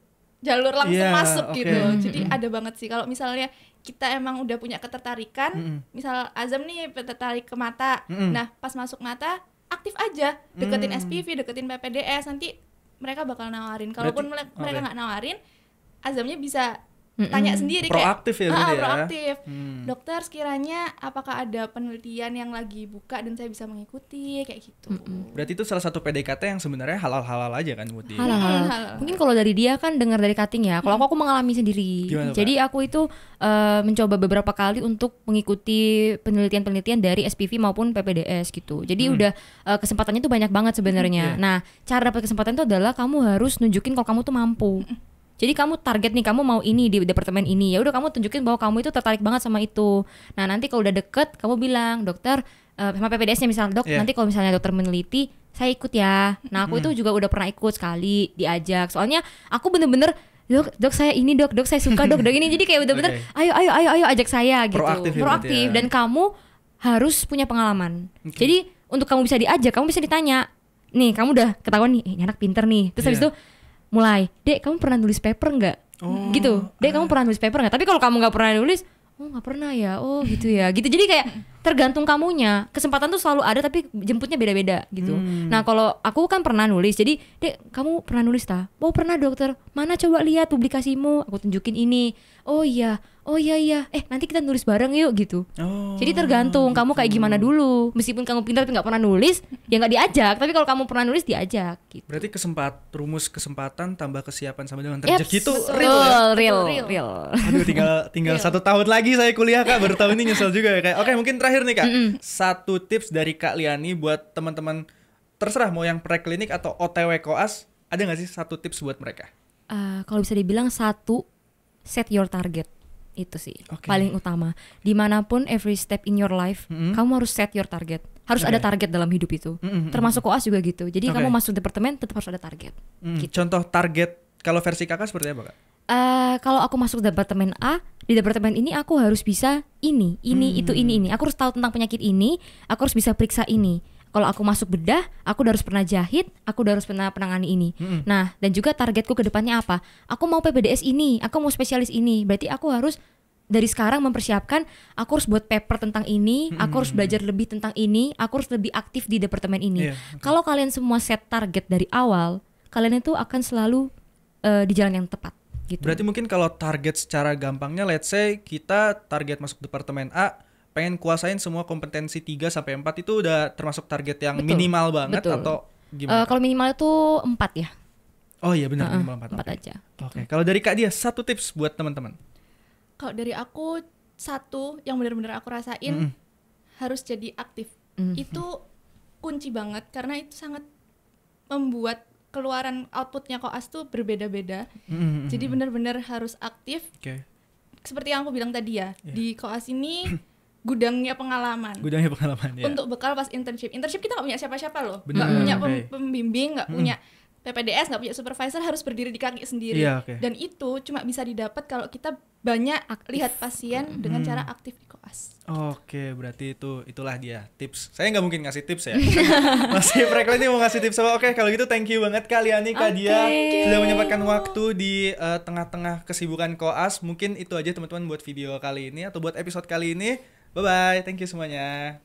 langsung masuk gitu. Jadi ada banget sih kalau misalnya kita emang udah punya ketertarikan, misal Azam nih tertarik ke mata, nah pas masuk mata aktif aja, deketin SPV, deketin PPDS, nanti mereka bakal nawarin. Kalaupun mereka nggak nawarin, Azamnya bisa tanya sendiri, proaktif kayak proaktif. Dokter, sekiranya apakah ada penelitian yang lagi buka dan saya bisa mengikuti, kayak gitu. Berarti itu salah satu PDKT yang sebenarnya halal-halal aja kan buat dia. Halal. Mungkin kalau dari dia kan dengar dari Kating ya. Kalau aku mengalami sendiri. Gimana, jadi aku itu mencoba beberapa kali untuk mengikuti penelitian-penelitian dari SPV maupun PPDS gitu. Jadi udah kesempatannya tuh banyak banget sebenarnya. Nah, cara dapat kesempatan itu adalah kamu harus nunjukin kalau kamu tuh mampu. Jadi kamu target nih, kamu mau ini di departemen ini, ya udah kamu tunjukin bahwa kamu itu tertarik banget sama itu. Nah nanti kalau udah deket, kamu bilang dokter sama PPDS-nya misal, dok nanti kalau misalnya dokter meneliti, saya ikut ya. Nah aku itu juga udah pernah ikut sekali, diajak. Soalnya aku bener-bener dok saya ini dok saya suka dok ini. Jadi kayak bener-bener ayo ajak saya gitu. Proaktif. Dan kamu harus punya pengalaman. Jadi untuk kamu bisa diajak, kamu bisa ditanya, nih kamu udah ketahuan nih, ini anak pinter nih. Terus habis itu mulai, dek kamu pernah nulis paper nggak? Gitu, dek kamu pernah nulis paper nggak? Tapi kalau kamu nggak pernah nulis, nggak pernah ya, gitu ya, gitu. Jadi kayak tergantung kamunya, kesempatan tuh selalu ada tapi jemputnya beda-beda gitu. Nah kalau aku kan pernah nulis, jadi dek kamu pernah nulis tak? Oh pernah dokter, mana coba lihat publikasimu, aku tunjukin ini. Oh iya, nanti kita nulis bareng yuk gitu. Jadi tergantung kamu kayak gimana dulu. Meskipun kamu pintar tapi nggak pernah nulis, ya nggak diajak. Tapi kalau kamu pernah nulis diajak. Gitu. Berarti rumus kesempatan tambah kesiapan sama dengan rezeki itu real. Aduh tinggal 1 tahun lagi saya kuliah Kak. Baru tahun ini nyesel juga ya kayak. Oke, mungkin terakhir nih Kak. Satu tips dari Kak Liani buat teman-teman, terserah mau yang preklinik atau OTW koas, ada nggak sih satu tips buat mereka? Kalau bisa dibilang satu, set your target. Itu sih paling utama. Dimanapun every step in your life, kamu harus set your target. Harus ada target dalam hidup itu. Termasuk koas juga gitu. Jadi kamu masuk departemen tetap harus ada target. Gitu. Contoh target kalau versi kakak seperti apa, Kak? Kalau aku masuk departemen A, di departemen ini aku harus bisa ini. Aku harus tahu tentang penyakit ini, aku harus bisa periksa ini. Kalau aku masuk bedah, aku udah harus pernah jahit, aku udah harus pernah penangani ini. Nah, dan juga targetku ke depannya apa? Aku mau PPDS ini, aku mau spesialis ini. Berarti aku harus dari sekarang mempersiapkan, aku harus buat paper tentang ini, aku harus belajar lebih tentang ini, aku harus lebih aktif di departemen ini. Kalau kalian semua set target dari awal, kalian itu akan selalu di jalan yang tepat. Gitu. Berarti mungkin kalau target secara gampangnya, let's say kita target masuk departemen A, pengen kuasain semua kompetensi 3-4 itu udah termasuk target yang minimal banget atau gimana? Kalau minimal itu 4 ya. Oh iya benar, minimal 4. 4 aja. Oke. Kalau dari Kak Dia, satu tips buat teman-teman. Kalau dari aku, satu yang benar-benar aku rasain, harus jadi aktif. Itu kunci banget karena itu sangat membuat keluaran outputnya koas tuh berbeda-beda. Jadi benar-benar harus aktif. Seperti yang aku bilang tadi ya, di koas ini gudangnya pengalaman. Ya. Untuk bekal pas internship. Internship kita nggak punya siapa-siapa loh. Nggak punya pembimbing, nggak punya PPDS, nggak punya supervisor, harus berdiri di kaki sendiri. Dan itu cuma bisa didapat kalau kita banyak lihat pasien dengan cara aktif di koas. Oke, berarti itulah dia tips. Saya nggak mungkin ngasih tips ya. Masih Franklin ini mau ngasih tips. Oke, kalau gitu thank you banget Kak Liani, Kak Dia sudah menyempatkan waktu di tengah-tengah kesibukan koas. Mungkin itu aja teman-teman buat video kali ini atau buat episode kali ini. Bye-bye, thank you semuanya.